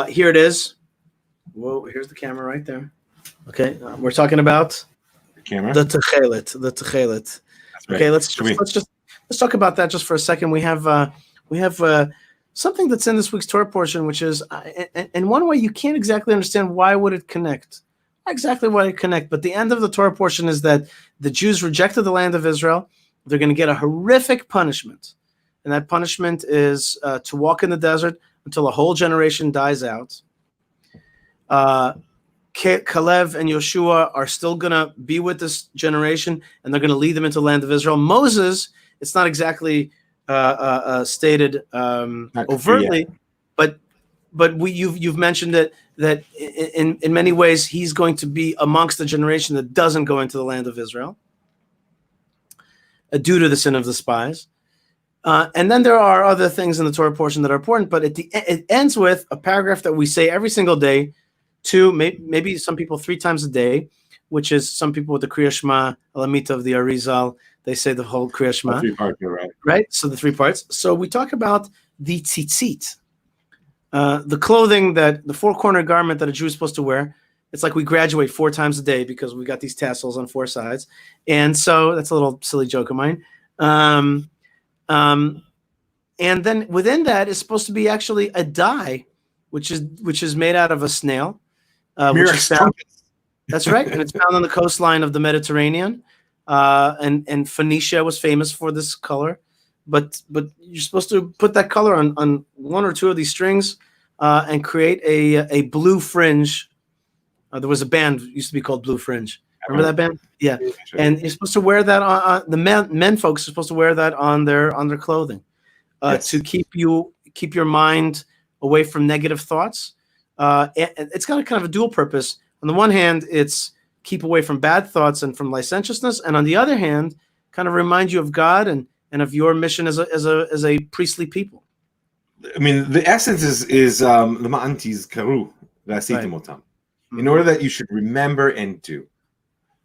here it is. Whoa, here's the camera right there. Okay. We're talking about the camera? The Techelet. Right. Okay, let's talk about that just for a second. We have something that's in this week's Torah portion, which is, in one way, you can't exactly understand why would it connect. Not exactly why it connect, but the end of the Torah portion is that the Jews rejected the land of Israel. They're going to get a horrific punishment. And that punishment is to walk in the desert until a whole generation dies out. Caleb and Yeshua are still going to be with this generation, and they're going to lead them into the land of Israel. Moses, it's not exactly stated overtly, but you've mentioned it, that in many ways he's going to be amongst the generation that doesn't go into the land of Israel due to the sin of the spies. And then there are other things in the Torah portion that are important, but it ends with a paragraph that we say every single day, maybe some people 3 times a day, which is some people with the Kriya Shema, Alamita of the Arizal, they say the whole Kriya Shema. 3 parts, you're right. Right? So the 3 parts. So we talk about the tzitzit, the clothing, the 4-corner garment that a Jew is supposed to wear. It's like we graduate 4 times a day because we got these tassels on 4 sides. And so that's a little silly joke of mine. And then within that is supposed to be actually a dye, which is made out of a snail. Which is found, that's right, and it's found on the coastline of the Mediterranean. And Phoenicia was famous for this color, but you're supposed to put that color on 1 or 2 of these strings and create a blue fringe. There was a band used to be called Blue Fringe. Remember that band? Yeah. And you're supposed to wear that on the men folks are supposed to wear that on their clothing yes. to keep your mind away from negative thoughts. It's got a kind of a dual purpose. On the one hand, it's keep away from bad thoughts and from licentiousness, and on the other hand, kind of remind you of God and of your mission as a priestly people. I mean, the essence is the ma'antis karu v'asitim otam, in order that you should remember and do.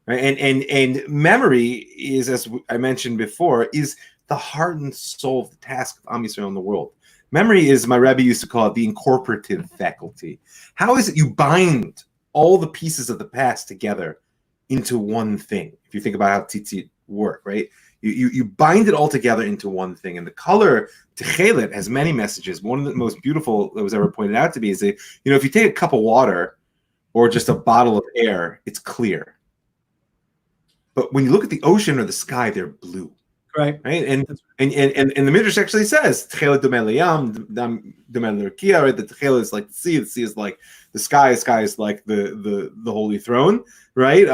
Right? And memory is, as I mentioned before, is the heart and soul of the task of Am Yisrael in the world. Memory is, my Rabbi used to call it, the incorporative faculty. How is it you bind all the pieces of the past together into one thing? If you think about how tzitzit work, right? You bind it all together into one thing. And the color techelet has many messages. One of the most beautiful that was ever pointed out to me is that, if you take a cup of water or just a bottle of air, it's clear. But when you look at the ocean or the sky, they're blue. Right. And the Midrash actually says Tchela Domeh Layam, Domeh L'Rakia, right? The Tchela is like the sea is like the sky is like the holy throne, right?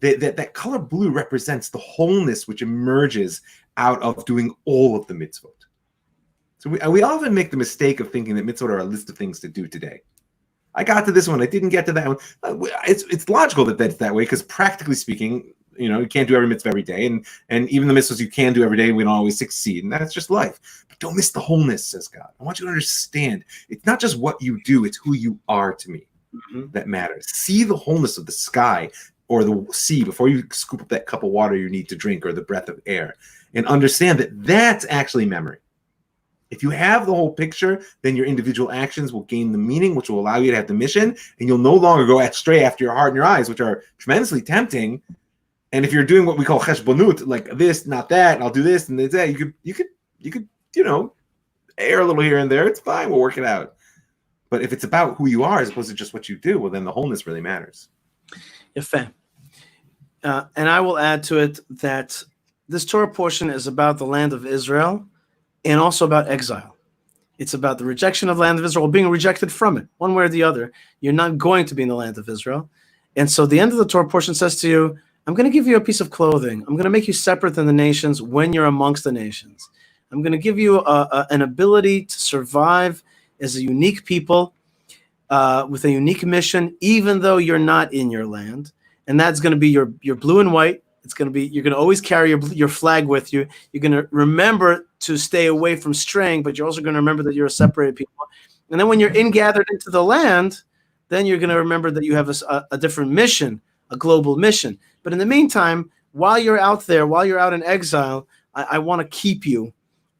That color blue represents the wholeness which emerges out of doing all of the mitzvot. So we often make the mistake of thinking that mitzvot are a list of things to do today. I got to this one, I didn't get to that one. It's logical that that's that way, because practically speaking, you can't do every mitzvah every day, and even the mitzvahs you can do every day, we don't always succeed, and that's just life. But don't miss the wholeness, says God. I want you to understand, it's not just what you do, it's who you are to me that matters. See the wholeness of the sky or the sea before you scoop up that cup of water you need to drink, or the breath of air, and understand that that's actually memory. If you have the whole picture, then your individual actions will gain the meaning, which will allow you to have the mission, and you'll no longer go astray after your heart and your eyes, which are tremendously tempting. And if you're doing what we call cheshbonut, like this, not that, and I'll do this and that, you could err a little here and there. It's fine. We'll work it out. But if it's about who you are as opposed to just what you do, well, then the wholeness really matters. Yefeh. And I will add to it that this Torah portion is about the land of Israel and also about exile. It's about the rejection of the land of Israel, being rejected from it, one way or the other. You're not going to be in the land of Israel. And so the end of the Torah portion says to you, I'm going to give you a piece of clothing. I'm going to make you separate than the nations when you're amongst the nations. I'm going to give you an ability to survive as a unique people with a unique mission, even though you're not in your land. And that's going to be your blue and white. It's going to be, you're going to always carry your flag with you. You're going to remember to stay away from straying, but you're also going to remember that you're a separated people. And then when you're gathered into the land, then you're going to remember that you have a different mission, a global mission. But in the meantime, while you're out there, while you're out in exile, I want to keep you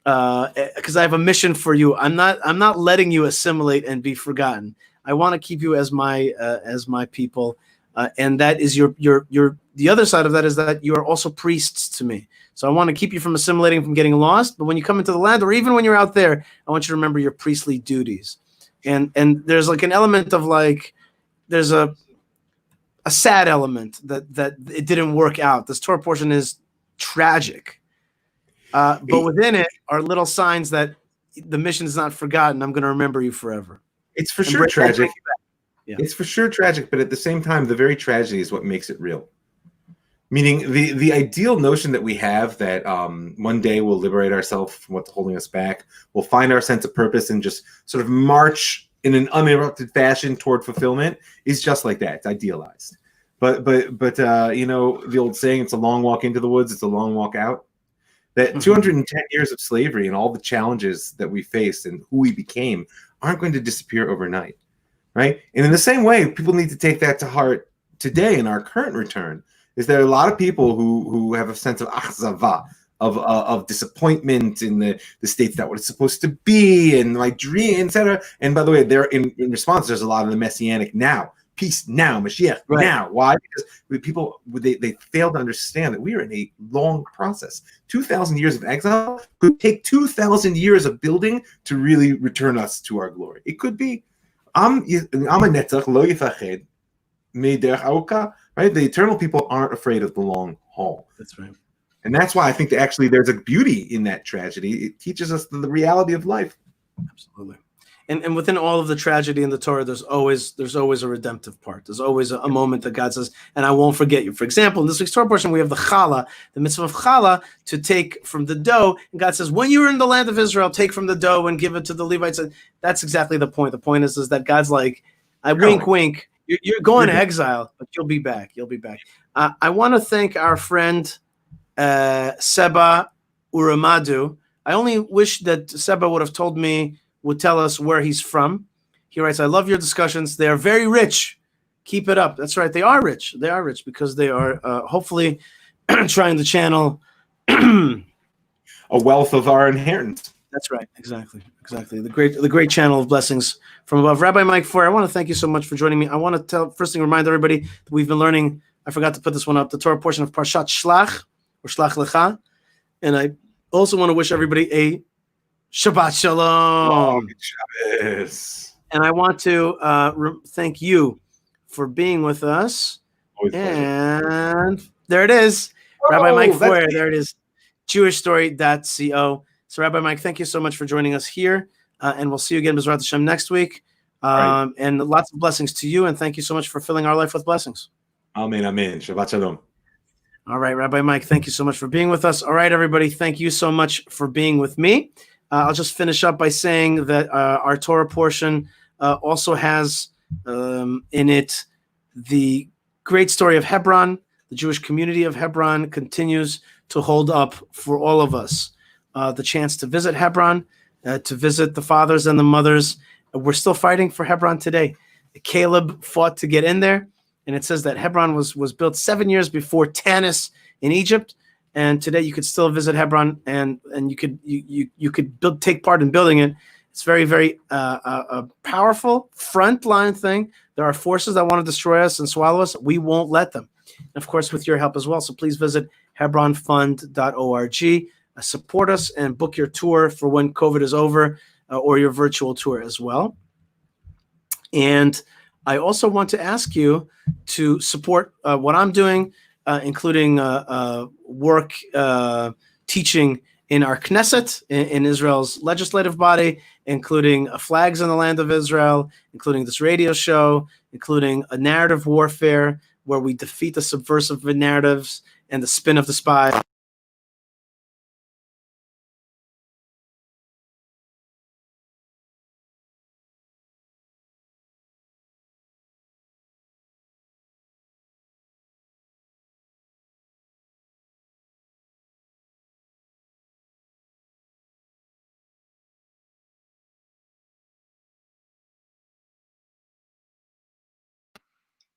because I have a mission for you. I'm not letting you assimilate and be forgotten. I want to keep you as my people, and that is the other side of that is that you are also priests to me. So I want to keep you from assimilating, from getting lost. But when you come into the land, or even when you're out there, I want you to remember your priestly duties. And there's like an element of like, there's a sad element that it didn't work out. This Torah portion is tragic. But within it are little signs that the mission is not forgotten. I'm going to remember you forever. It's for sure tragic. Yeah. It's for sure tragic, but at the same time, the very tragedy is what makes it real. Meaning the ideal notion that we have that one day we'll liberate ourselves from what's holding us back, we'll find our sense of purpose and just sort of march in an uninterrupted fashion toward fulfillment is just like that. It's idealized. But you know, the old saying, it's a long walk into the woods, it's a long walk out. That 210 years of slavery and all the challenges that we faced and who we became aren't going to disappear overnight, right? And in the same way, people need to take that to heart today in our current return. Is there a lot of people who have a sense of achzava, of disappointment in the states that what it's supposed to be and my dream, etc. And by the way, there in response, there's a lot of the messianic now, peace now, Mashiach now. Why? Because people they fail to understand that we are in a long process. 2,000 years of exile could take 2,000 years of building to really return us to our glory. It could be. Am hanetzach lo yifached midech aruka. Right? The eternal people aren't afraid of the long haul. That's right. And that's why I think that actually there's a beauty in that tragedy. It teaches us the reality of life. Absolutely. And within all of the tragedy in the Torah, there's always a redemptive part. There's always a moment that God says, and I won't forget you. For example, in this week's Torah portion, we have the challah, the mitzvah of challah, to take from the dough. And God says, when you are in the land of Israel, take from the dough and give it to the Levites. And that's exactly the point. The point is that God's like, wink, wink. You're going to exile, but you'll be back. You'll be back. I want to thank our friend Seba Uramadu. I only wish that Seba would tell us where he's from. He writes, I love your discussions. They are very rich. Keep it up. That's right. They are rich. They are rich because they are hopefully trying to channel a wealth of our inheritance. That's right. Exactly. The great channel of blessings from above. Rabbi Mike Feuer, I want to thank you so much for joining me. I want to remind everybody that we've been learning, I forgot to put this one up, the Torah portion of Parshat Shlach, or Shlach Lecha. And I also want to wish everybody a Shabbat Shalom. Shabbos. And I want to thank you for being with us. Always and there it is. Rabbi Mike Feuer. There it is. JewishStory.co. So, Rabbi Mike, thank you so much for joining us here. And we'll see you again, B'ezrat Hashem, next week. Right. And lots of blessings to you. And thank you so much for filling our life with blessings. Amen. Amen. Shabbat Shalom. All right, Rabbi Mike, thank you so much for being with us. All right, everybody, thank you so much for being with me. I'll just finish up by saying that our Torah portion also has in it the great story of Hebron. The Jewish community of Hebron continues to hold up for all of us. The chance to visit Hebron, to visit the fathers and the mothers. We're still fighting for Hebron today. Caleb fought to get in there, and it says that Hebron was built 7 years before Tanis in Egypt, and today you could still visit Hebron, and you could take part in building it. It's very, very a powerful frontline thing. There are forces that want to destroy us and swallow us. We won't let them. And of course, with your help as well. So please visit hebronfund.org. Support us and book your tour for when COVID is over, or your virtual tour as well. And I also want to ask you to support what I'm doing, including work teaching in our Knesset, in Israel's legislative body, including flags in the land of Israel, including this radio show, including a narrative warfare where we defeat the subversive narratives and the spin of the spy.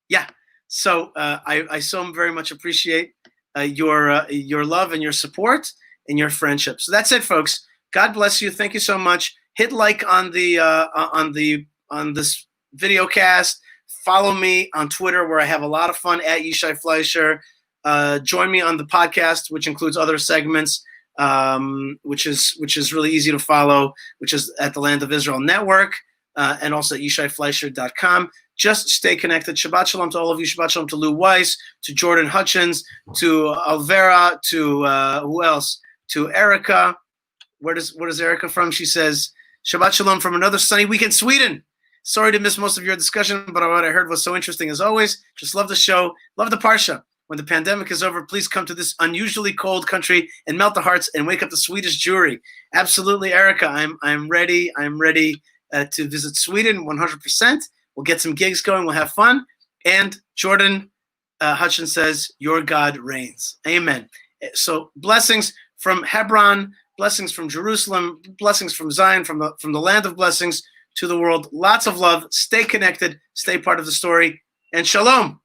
Yeah. So I so very much appreciate your love and your support and your friendship. So that's it, folks. God bless you. Thank you so much. Hit like on this video cast. Follow me on Twitter, where I have a lot of fun at Yishai Fleisher. Join me on the podcast, which includes other segments, which is really easy to follow, which is at the Land of Israel Network, and also at YishaiFleisher.com. Just stay connected. Shabbat Shalom to all of you. Shabbat Shalom to Lou Weiss, to Jordan Hutchins, to Alvera, to who else? To Erica. What is Erica from? She says, Shabbat Shalom from another sunny week in Sweden. Sorry to miss most of your discussion, but what I heard was so interesting as always. Just love the show. Love the Parsha. When the pandemic is over, please come to this unusually cold country and melt the hearts and wake up the Swedish Jewry. Absolutely, Erica. I'm ready. I'm ready to visit Sweden 100%. We'll get some gigs going. We'll have fun. And Jordan Hutchins says, your God reigns. Amen. So blessings from Hebron, blessings from Jerusalem, blessings from Zion, from the land of blessings to the world. Lots of love. Stay connected. Stay part of the story. And shalom.